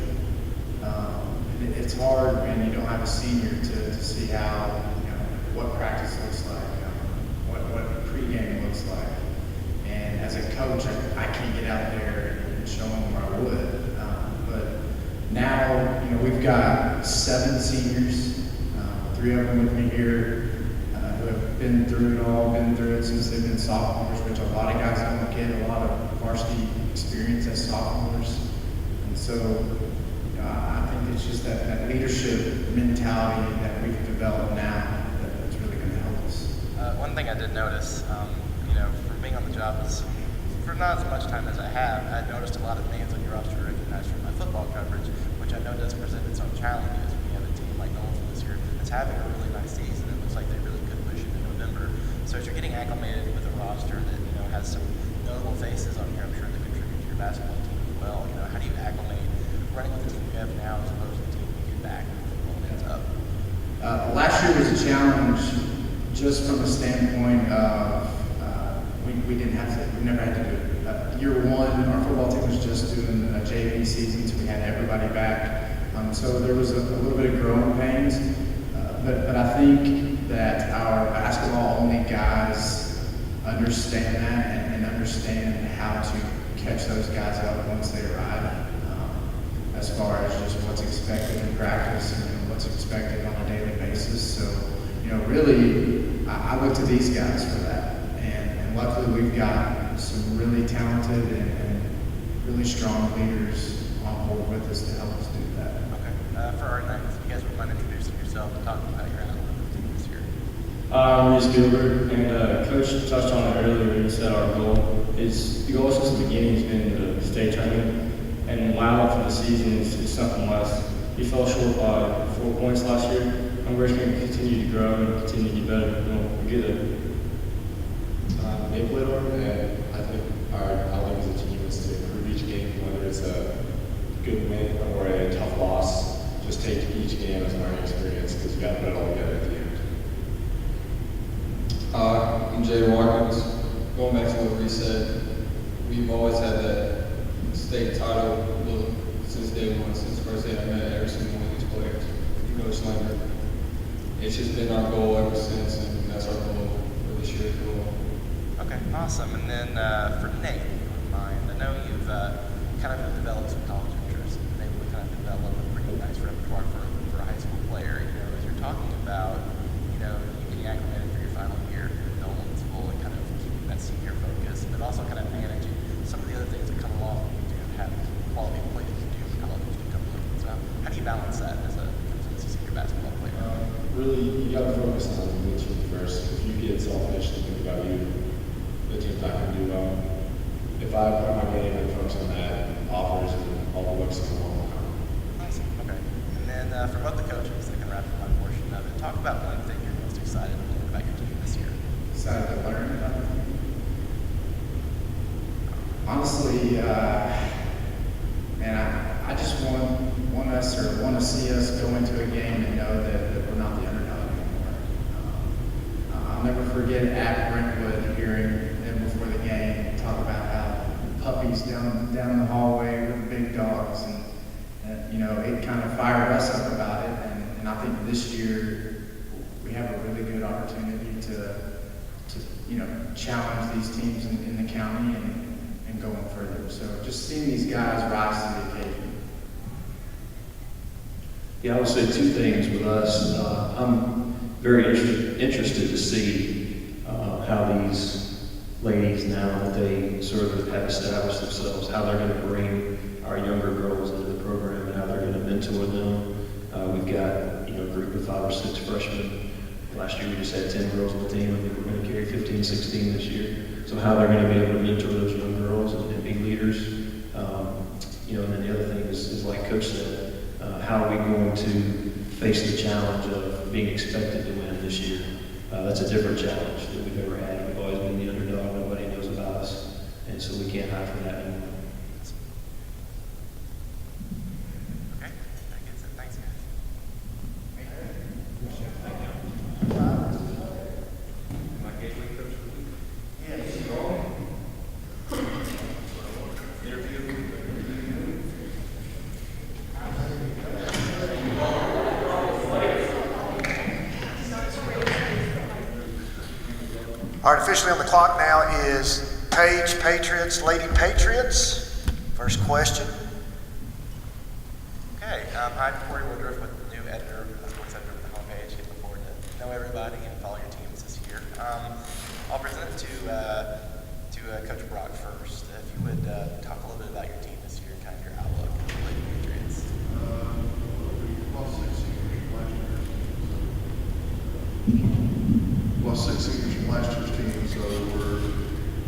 It's hard when you don't have a senior to see how, what practice looks like, what pregame looks like. And as a coach, I can't get out there and show them where I would. But now, we've got 7 seniors, 3 of them with me here, who have been through it all, been through it since they've been sophomores, which a lot of guys don't get a lot of varsity experience as sophomores. And so I think it's just that leadership mentality that we've developed now that's really going to help us. One thing I did notice, from being on the job, for not as much time as I have, I noticed a lot of names on your roster recognized from my football coverage, which I know does present its own challenges when you have a team like Nolensville this year that's having a really nice season. It looks like they really could push it in November. So as you're getting acclimated with a roster that has some notable faces on here, I'm sure that contribute to your basketball team as well. How do you acclimate running with the team you have now as opposed to the team you get back when football ends up? Last year was a challenge just from the standpoint of we never had to do it. Year one, our football team was just doing a JV season, so we had everybody back. So there was a little bit of growing pains, but I think that our basketball-only guys understand that and understand how to catch those guys up once they arrive, as far as just what's expected in practice and what's expected on a daily basis. So, really, I look to these guys for that. And luckily we've got some really talented and really strong leaders on board with us to help us do that. Okay. For our night, if you guys would mind introducing yourself and talking about your outlook for the team this year. I'm Reese Gilbert, and Coach touched on it earlier. He said our goal is, the goal since the beginning has been the state tournament, and my outlook for the season is something less. We fell short by 4 points last year, and we're just going to continue to grow and continue to get better. We'll get it. Nate Whittle, and I think our outlook as a team is to improve each game, whether it's a good win or a tough loss. Just take each game as a learning experience because you got to put it all together at the end. I'm Jay Watkins. Going back to what Reese said, we've always had that state title look since day one, since the first day I met every single one of these players. Coach Slanger. It's just been our goal ever since, and that's our goal for this year as well. Okay, awesome. And then for Nate, if you wouldn't mind, I know you've kind of developed some college interests, and maybe we kind of developed a pretty nice repertoire for a high school player. You know, as you're talking about, you know, you getting acclimated for your final year in Williamson and kind of keeping that senior focus, but also kind of managing some of the other things that come along when you do have quality of play that you do in college to come along. So how do you balance that as a senior basketball player? Really, you got to focus on the team first. If you get selfish and think about you, the team's not going to do well. If I put my game and focus on that, offers and all the looks come along. Awesome. Okay. And then for both the coaches, I can wrap up my portion of it. Talk about one thing you're most excited to learn about your team this year. Excited to learn about it. Honestly, man, I just want us or want to see us go into a game and know that we're not the underdog anymore. I'll never forget at Brentwood hearing them before the game talk about how puppies down the hallway were big dogs, and you know, it kind of fired us up about it. And I think this year we have a really good opportunity to you know, challenge these teams in the county and going further. So just seeing these guys rise to the occasion. Yeah, I would say two things with us. I'm very interested to see how these ladies, now that they sort of have established themselves, how they're going to bring our younger girls into the program and how they're going to mentor them. We've got, you know, a group of 5 or 6 freshmen. Last year we just had 10 girls on the team. I think we're going to carry 15, 16 this year. So how they're going to be able to mentor those young girls and be leaders. You know, and then the other thing is like Coach said, how are we going to face the challenge of being expected to win this year? That's a different challenge that we've ever had. We've always been the underdog. Nobody knows about us. And so we can't hide from that anymore. Okay. That gets it. Thanks, guys. My gateway coach of the week. Yes. All right, officially on the clock now is Page Patriots, Lady Patriots. First question. Okay. I'm Corey Woodruff with the new editor, sports editor of the homepage. Looking forward to know everybody and follow your teams this year. I'll present it to Coach Brock first. If you would talk a little bit about your team this year and kind of your outlook for the Lady Patriots. We lost 6 seniors from last year. Lost 6 seniors from last year's team, so we're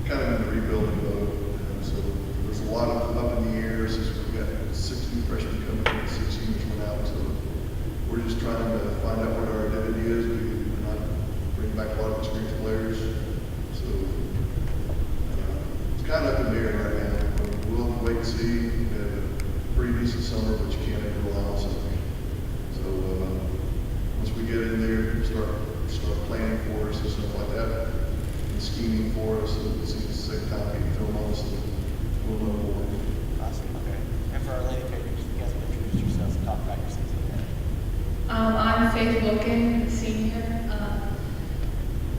kind of in the rebuilding mode. So there's a lot of up in the air since we've got 6 new freshmen coming in, 6 seniors went out. So we're just trying to find out what our identity is. We're not bringing back a lot of experienced players. So it's kind of up in the air right now. We'll have to wait and see. We had a pretty decent summer, but you can't ever rely on something. So once we get in there, start planning for us and stuff like that, and scheming for us, and it seems the second time we can film on us, and we'll know more. Awesome. Okay. And for our Lady Patriots, you guys can introduce yourselves and talk about your season. I'm Faith Wilkin, senior.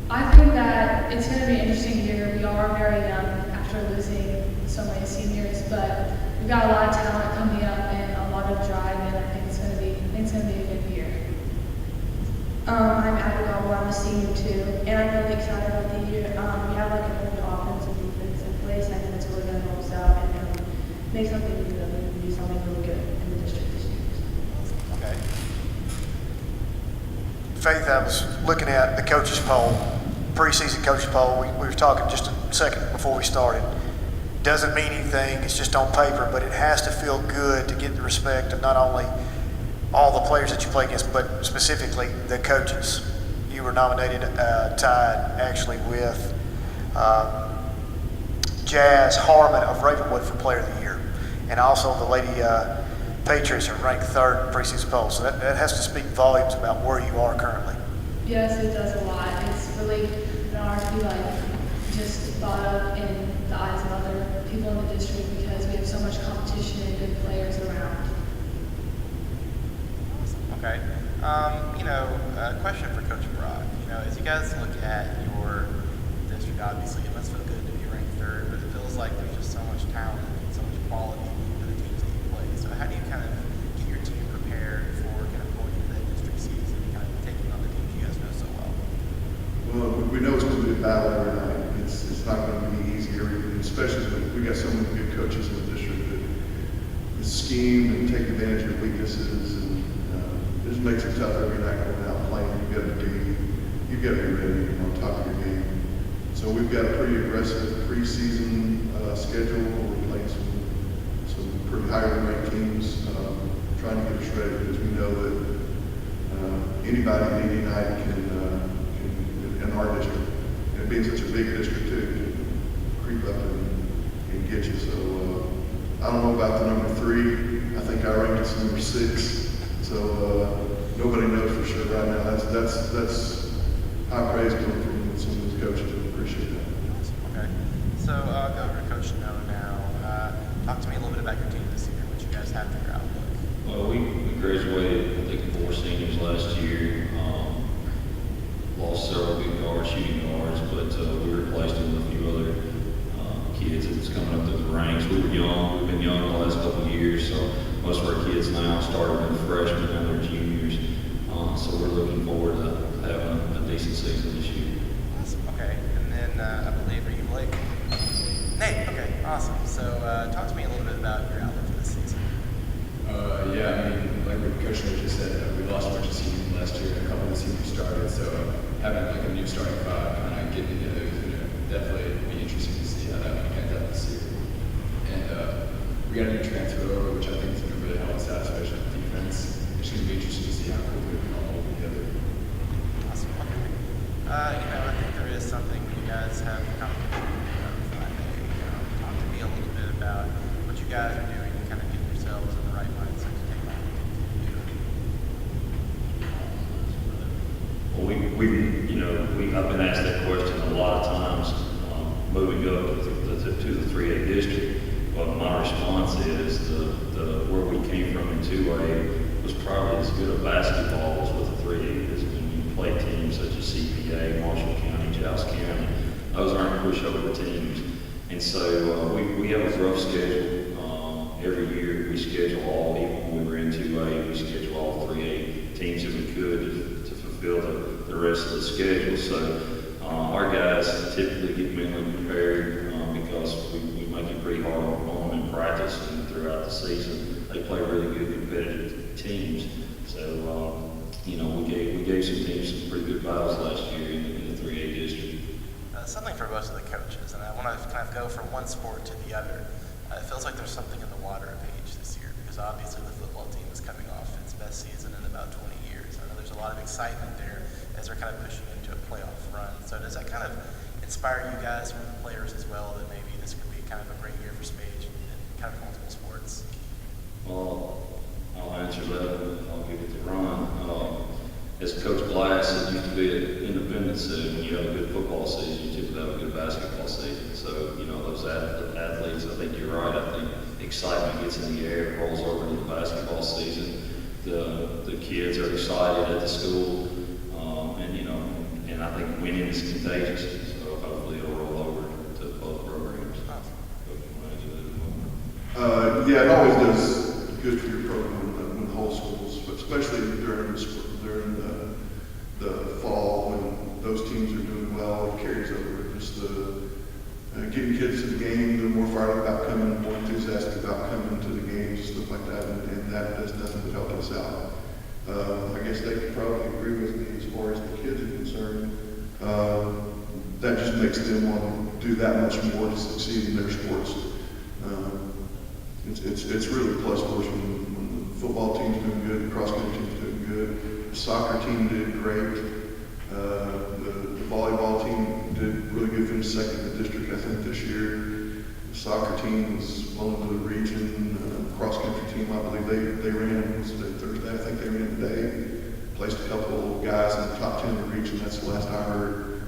I think that it's going to be an interesting year. We are very young after losing so many seniors, but we've got a lot of talent coming up and a lot of drive, and I think it's going to be a good year. I'm Abigail Warren. I'm a senior too, and I'm really excited about the year. We have like a new offense and defense in place. I think it's really going to help us out and make something new that we can do something really good in the district this year. Okay. Faith, I was looking at the coaches poll, preseason coaches poll. We were talking just a second before we started. Doesn't mean anything, it's just on paper, but it has to feel good to get the respect of not only all the players that you play against, but specifically the coaches. You were nominated, tied actually with Jazz Harmon of Ravenwood for Player of the Year. And also the Lady Patriots are ranked 3rd in preseason poll. So that has to speak volumes about where you are currently. Yes, it does a lot. It's really an honor to be just thought of in the eyes of other people in the district because we have so much competition and good players around. Okay. Question for Coach Brock. As you guys look at your district, obviously it must feel good to be ranked 3rd, but it feels like there's just so much talent and so much quality for the teams that you play. So how do you kind of get your team prepared for kind of going into that district season and kind of taking on the teams you guys know so well? Well, we know it's going to be a battle every night. It's not going to be easy, especially when we got so many good coaches in the district that scheme and take advantage of weaknesses, and it just makes it tough every night going out and playing. You've got to be ready on top of your game. So we've got a pretty aggressive preseason schedule where we're playing some pretty highly ranked teams, trying to get us ready because we know that anybody any night can in our district, and being such a big district too, can creep up and get you. So I don't know about the number 3. I think I ranked us number 6. So nobody knows for sure right now. That's high praise coming from some of these coaches. I appreciate that. Okay. So go over to Coach Snow now. Talk to me a little bit about your team this year, what you guys have for your outlook. Well, we graduated, I think, 4 seniors last year. Lost several good guards, shooting guards, but we replaced them with a few other kids that's coming up through the ranks. We were young. We've been young the last couple of years, so most of our kids now started as freshmen and they're juniors. So we're looking forward to having a decent season this year. Awesome. Okay. And then I believe, are you Blake? Nate. Okay. Awesome. So talk to me a little bit about your outlook for this season. Yeah, I mean, like what Coach Snow just said, we lost a bunch of seniors last year, and a couple of the seniors started, so having like a new starting 5 kind of getting together is going to definitely be interesting to see how that one pans out this year. And we got a new transfer over, which I think is going to really help us out, especially on defense. It's going to be interesting to see how quickly we can all hold together. Awesome. Okay. I think there is something you guys have competition on Friday. Talk to me a little bit about what you guys are doing to kind of get yourselves in the right mindset to take on the teams that Well, I've been asked that question a lot of times moving up to the 3A district. But my response is where we came from in 2A was probably as good a basketball as with the 3A as when you play teams such as CPA, Marshall County, Giles County. Those aren't pushover teams. And so we have a rough schedule. Every year we schedule all, even when we were in 2A, we schedule all 3A teams that we could to fulfill the rest of the schedule. So our guys typically get mentally prepared because we make it pretty hard on them in practice and throughout the season. They play really good competitive teams. So, we gave some teams some pretty good battles last year in the 3A district. Something for most of the coaches, and I want to kind of go from one sport to the other. It feels like there's something in the water of age this year because obviously the football team is coming off its best season in about 20 years. I know there's a lot of excitement there as they're kind of pushing into a playoff run. So does that kind of inspire you guys from the players as well that maybe this could be kind of a great year for Spage in kind of multiple sports? Well, I'll answer that and I'll give it to Ron. As Coach Black said, it used to be an independent season. When you have a good football season, you typically have a good basketball season. So, those athletes, I think you're right. I think excitement gets in the air, rolls over to the basketball season. The kids are excited at the school, and I think winning is contagious. So hopefully it'll roll over to both programs. Yeah, it always does good for your program when the whole schools, especially during the fall when teams are doing well, it carries over. Just getting kids to the game, they're more fired up about coming, more enthusiastic about coming to the games, stuff like that, and that does nothing but help us out. I guess they could probably agree with me as far as the kids are concerned. That just makes them want to do that much more to succeed in their sports. It's really a plus for us when the football team's doing good, the cross country team's doing good, the soccer team did great, the volleyball team did really good, finished second in the district I think this year. The soccer team was well into the region. Cross country team, I believe they ran Thursday. I think they ran today. Placed a couple guys in the top 10 in the region. That's the last I heard.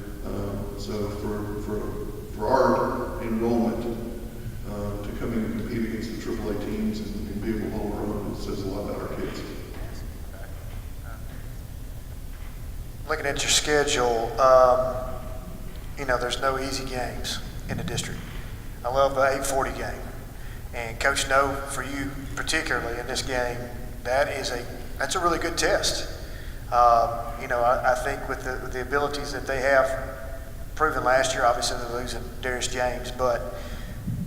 So for our enrollment to come in and compete against the AAA teams and be able to hold our own, it says a lot about our kids. Looking at your schedule, there's no easy games in the district. I love the 840 game. And Coach, know for you particularly in this game, that's a really good test. I think with the abilities that they have proven last year, obviously they're losing Darius James, but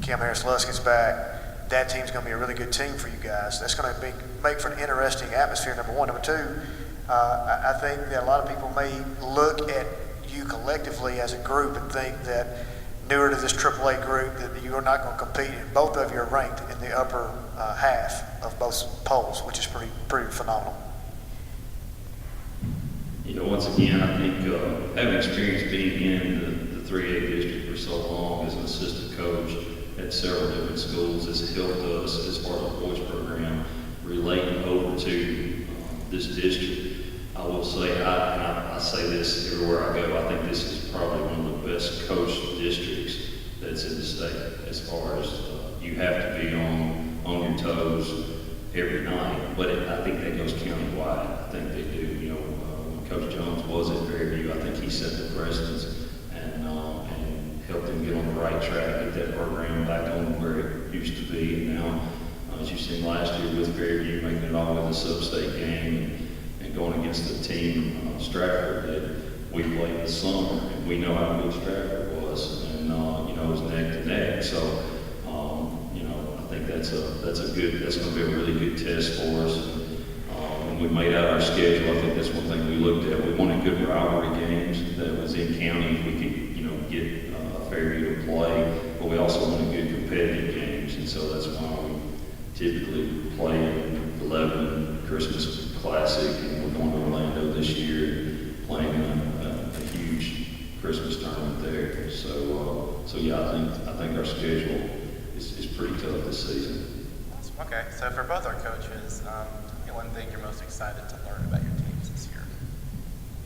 Kim Harris-Luskin's back. That team's going to be a really good team for you guys. That's going to make for an interesting atmosphere, number one. Number two, I think that a lot of people may look at you collectively as a group and think that newer to this AAA group that you are not going to compete. Both of you are ranked in the upper half of both polls, which is pretty phenomenal. Once again, I think having experience being in the 3A district for so long as an assistant coach at several different schools has helped us as part of the boys program relating over to this district. I will say, I say this everywhere I go, I think this is probably one of the best coached districts that's in the state as far as you have to be on your toes every night, but I think that goes county-wide. I think they do. When Coach Jones was at Fairview, I think he set the precedence and helped them get on the right track, get that program back on where it used to be. And now, as you've seen last year with Fairview, making it all in the sub-state game and going against the team, Stratford, that we played this summer, and we know how good Stratford was, and it was neck to neck. So, I think that's going to be a really good test for us. When we made out our schedule, I think that's one thing we looked at. We wanted good rivalry games that was in county. If we could, get Fairview to play, but we also wanted good competitive games, and so that's why we typically play in the Lebanon Christmas Classic, and we're going to Orlando this year, playing a huge Christmas tournament there. So yeah, I think our schedule is pretty tough this season. Okay, so for both our coaches, one thing you're most excited to learn about your teams this year?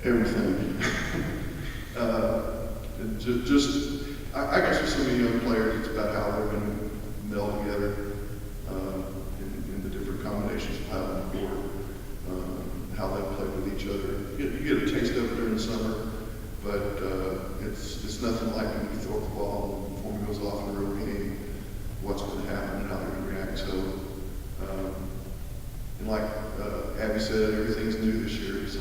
Everything. I guess with so many young players, it's about how they're going to meld together in the different combinations of how they board, how they play with each other. You get a taste of it during the summer, but it's nothing like when you throw the ball and before it goes off in a real game, what's going to happen and how they're going to react. So, and like Abby said, everything's new this year. So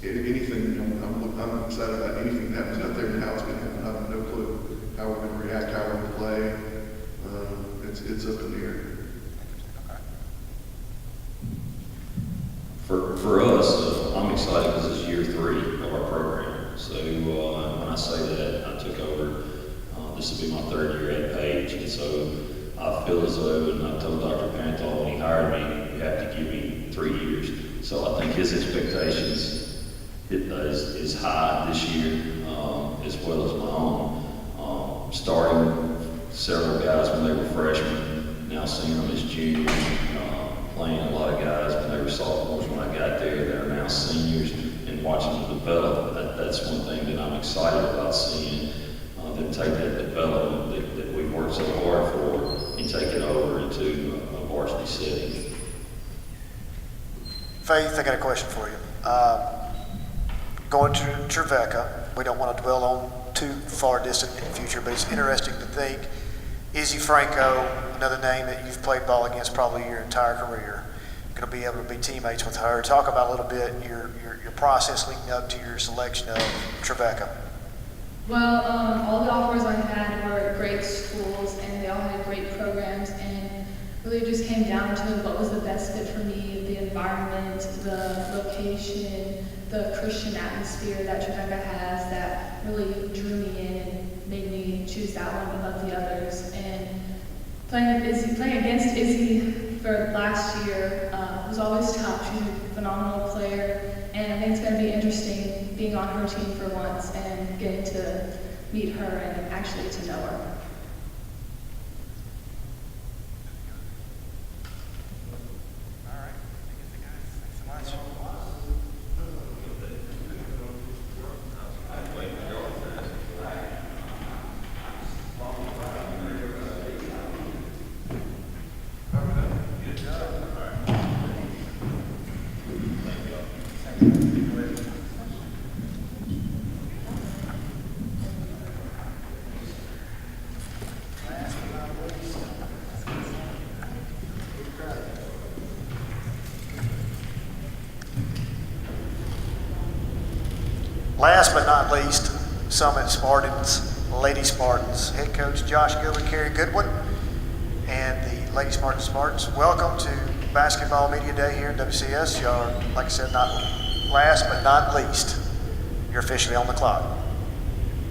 anything, I'm excited about anything that happens out there and how it's going to happen. I have no clue how we're going to react, how we're going to play. It's up in the air. For us, I'm excited because it's year 3 of our program. So when I say that, I took over, this will be my 3rd year at Page, and so I feel as though, and I told Dr. Panthal when he hired me, you have to give me 3 years. So I think his expectations is high this year, as well as my own. Starting several guys when they were freshmen, now seeing them as juniors, playing a lot of guys when they were sophomores when I got there that are now seniors, and watching them develop. That's one thing that I'm excited about seeing, them take that development that we've worked so hard for and take it over into a varsity setting. Faith, I got a question for you. Going to Trevecca, we don't want to dwell on too far distant in the future, but it's interesting to think, Izzy Franco, another name that you've played ball against probably your entire career. going to be able to be teammates with her. Talk about a little bit your process leading up to your selection of Trevecca. Well, all the offers I had were great schools, and they all had great programs, and really just came down to what was the best fit for me, the environment, the location, the Christian atmosphere that Trevecca has that really drew me in and made me choose that one above the others. And playing against Izzy for last year was always tough. She's a phenomenal player, and I think it's going to be interesting being on her team for once and getting to meet her and actually to know her. Last but not least, Summit Spartans, Lady Spartans. Head coach Josh Gilbert, Carrie Goodwin, and the Lady Spartans. Welcome to Basketball Media Day here in WCS. Y'all, like I said, not last but not least, you're officially on the clock.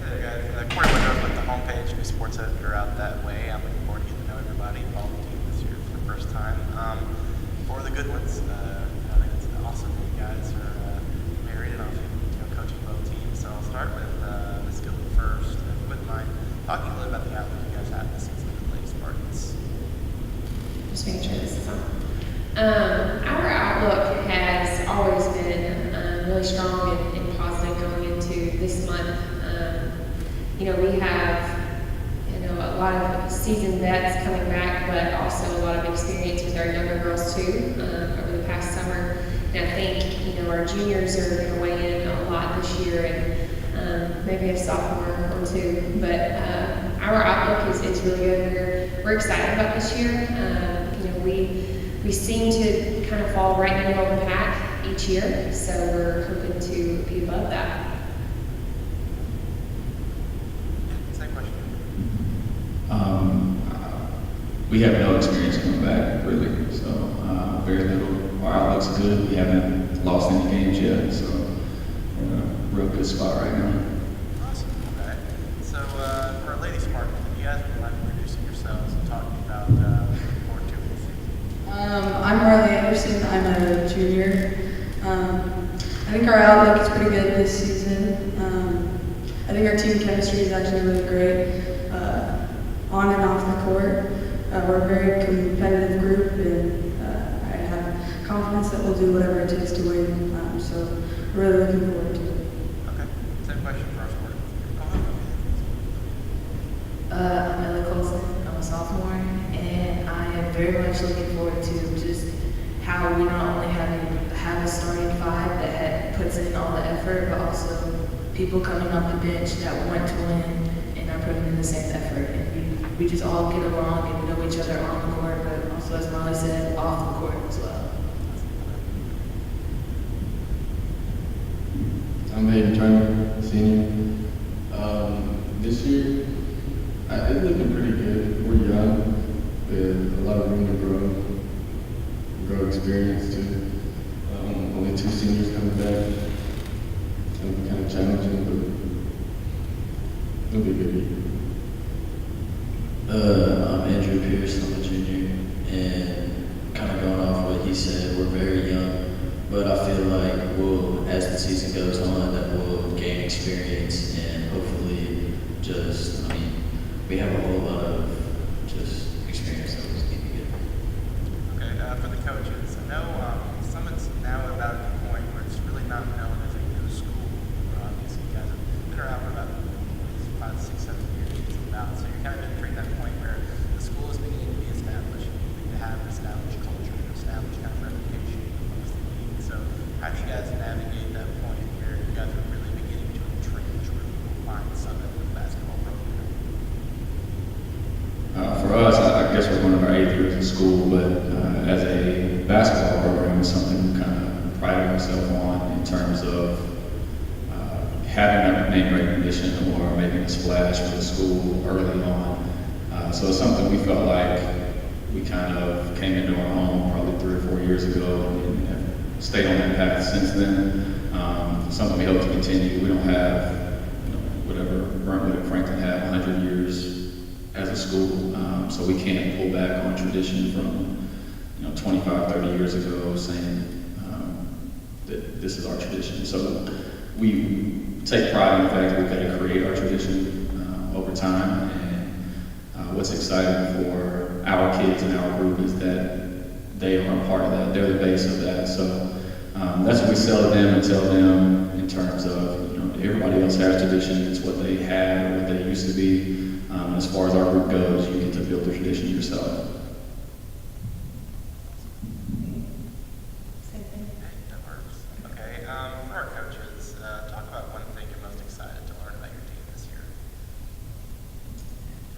Hey guys, Corey Woodruff with the homepage, new sports editor out that way. I'm looking forward to getting to know everybody involved in the team this year for the first time. For the Goodwins, I think it's awesome that you guys are married and coaching both teams. So I'll start with Ms. Gilbert first. If you wouldn't mind talking a little about the outlook you guys had this season with the Lady Spartans. Just making sure this is on. Our outlook has always been really strong and positive going into this month. We have a lot of seasoned vets coming back, but also a lot of experience with our younger girls too over the past summer. And I think our juniors are going to weigh in a lot this year, and maybe a sophomore or two. But our outlook is really good. We're excited about this year. We seem to kind of fall right in the middle of the pack each year, so we're hoping to be above that. Same question. We have no experience coming back, really, so very little. Our outlook's good. We haven't lost any games yet, so we're in a real good spot right now. Awesome. Okay. So for Lady Spartans, if you guys would mind introducing yourselves and talking about looking forward to this season. I'm Marley Anderson. I'm a junior. I think our outlook is pretty good this season. I think our team chemistry is actually really great on and off the court. We're a very competitive group, and I have confidence that we'll do whatever it takes to win. So we're really looking forward to it. Okay. Same question for our sport. I'm Ella Colson. I'm a sophomore, and I am very much looking forward to just how we not only have a starting five that puts in all the effort, but also people coming off the bench that want to win and are putting in the same effort. And we just all get along and know each other on the court, but also, as Molly said, off the court as well. I'm Hayden Turner, senior. This year, it's looking pretty good. We're young, with a lot of room to grow experience too. Only 2 seniors coming back. It's going to be kind of challenging, but it'll be good. I'm Andrew Pierce. I'm a junior, and kind of going off what he said, we're very young, but I feel like as the season goes on, that we'll gain experience and hopefully we have a whole lot of just experience that we need to get. Okay, for the coaches, I know Summit's now about at the point where it's really not known as a new school. Obviously, you guys have been around for about 5, 6, 7 years. So you're kind of entering that point where the school is beginning to be established. You have an established culture, an established kind of reputation amongst the league. So how do you guys navigate that point where you guys are really beginning to entrench or find Summit with basketball program? For us, I guess we're one of our 8th years in school, but as a basketball program, having that name recognition or making a splash for the school early on. So it's something we felt like we kind of came into our own probably 3 or 4 years ago and have stayed on that path since then. Something we hope to continue. We don't have whatever Brentwood and Franklin have 100 years as a school, so we can't pull back on tradition from 25, 30 years ago saying that this is our tradition. So we take pride in the fact that we've got to create our tradition over time, and what's exciting for our kids and our group is that they are a part of that. They're the base of that. So that's what we sell to them and tell them in terms of, everybody else has tradition. It's what they had or what they used to be. As far as our group goes, you get to build the tradition yourself. Okay, for our coaches, talk about one thing you're most excited to learn about your team this year.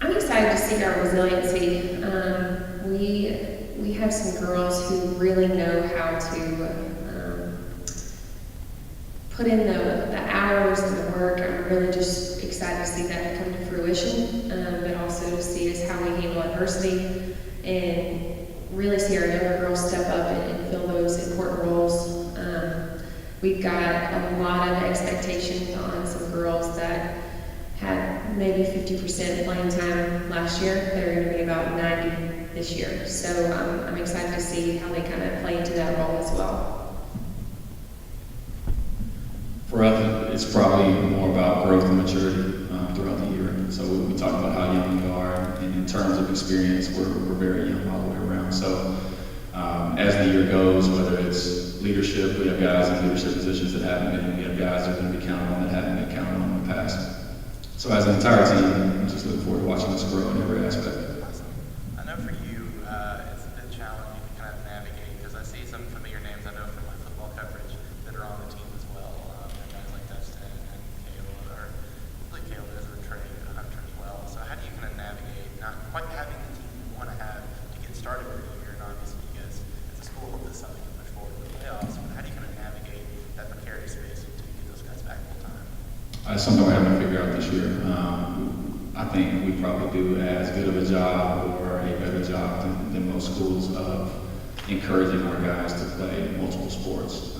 I'm excited to see our resiliency. We have some girls who really know how to put in the hours and the work. I'm really just excited to see that come to fruition, but also to see us how we handle adversity and really see our younger girls step up and fill those important roles. We've got a lot of expectations on some girls that had maybe 50% playing time last year. They're going to be about 90 this year. So I'm excited to see how they kind of play into that role as well. For us, it's probably more about growth and maturity throughout the year. So we talk about how young we are, and in terms of experience, we're very young all the way around. So as the year goes, whether it's leadership, we have guys in leadership positions that haven't been, we have guys that are going to be counted on that haven't been counted on in the past. So as an entire team, I'm just looking forward to watching us grow in every aspect. Awesome. I know for you, it's a bit challenging to kind of navigate, because I see some familiar names I know from my football coverage that are on the team as well. Guys like Dustin and Kayla, or really Kayla is a Trey Hunter as well. So how do you kind of navigate not quite having the team you want to have to get started with the year? And obviously you guys, as a school, hope this is something to push forward to the playoffs. But how do you kind of navigate that precarious space until you get those guys back full time? It's something we're having to figure out this year. I think we probably do as good of a job or a better job than most schools of encouraging our guys to play multiple sports.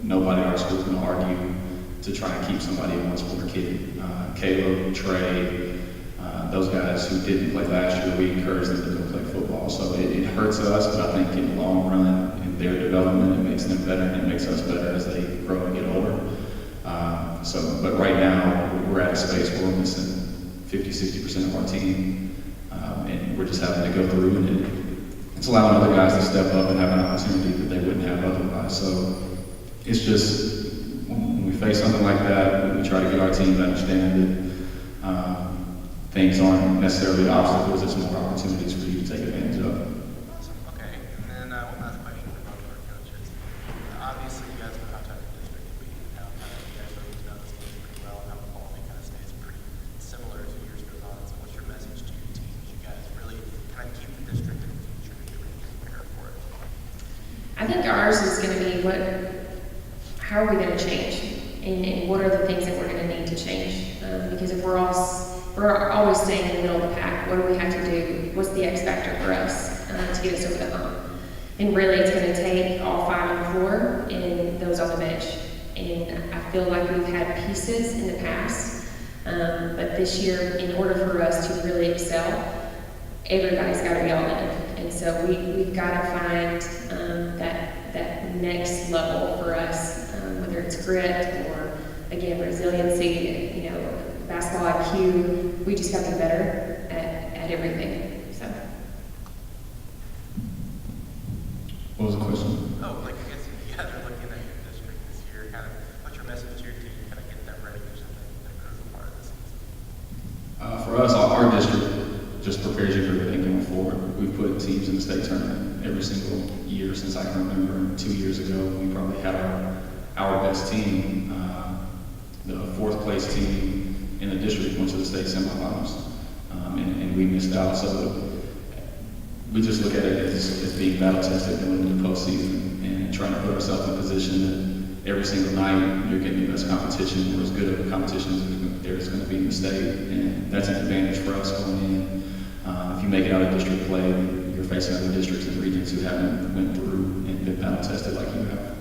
Nobody in our school is going to argue to try and keep somebody in one sport kid. Caleb, Trey, those guys who didn't play last year, we encourage them to go play football. So it hurts us, but I think in the long run, in their development, it makes them better and it makes us better as they grow and get older. But right now, we're at a space where we're missing 50-60% of our team, and we're just having to go through, and it's allowing other guys to step up and have an opportunity that they wouldn't have otherwise. So it's just, when we face something like that, we try to get our team to understand that things aren't necessarily obstacles, it's more opportunities for you to take advantage of. Awesome. Okay. And then one last question for both of our coaches. Obviously, you guys are outside the district, but you know, you guys really know this game pretty well, and how the quality kind of stays pretty similar as the years goes on. So what's your message to your team as you guys really kind of keep the district in the future to really prepare for it? I think ours is going to be how are we going to change? And what are the things that we're going to need to change? Because if we're always staying in the middle of the pack, what do we have to do? What's the X factor for us to get us over the hump? And really, it's going to take all 5 on the floor and those on the bench. And I feel like we've had pieces in the past, but this year, in order for us to really excel, everybody's got to be all in. And so we've got to find that next level for us, whether it's grit or, again, resiliency, basketball IQ. We just got to be better at everything. So. What was the question? Oh, like I guess if you guys are looking at your district this year, kind of what's your message to your team to kind of get that recognition, that crucial part of this season? For us, our district just prepares you for everything going forward. We've put teams in the state tournament every single year since I can remember. 2 years ago, we probably had our best team. The 4th place team in the district went to the state semifinals, and we missed out. So we just look at it as being battle tested going into the postseason and trying to put ourselves in a position every single night you're getting the best competition or as good of a competition as there's going to be in the state, and that's an advantage for us going in. If you make it out of district play, you're facing other districts and regions who haven't went through and been battle tested like you have.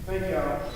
Thank y'all.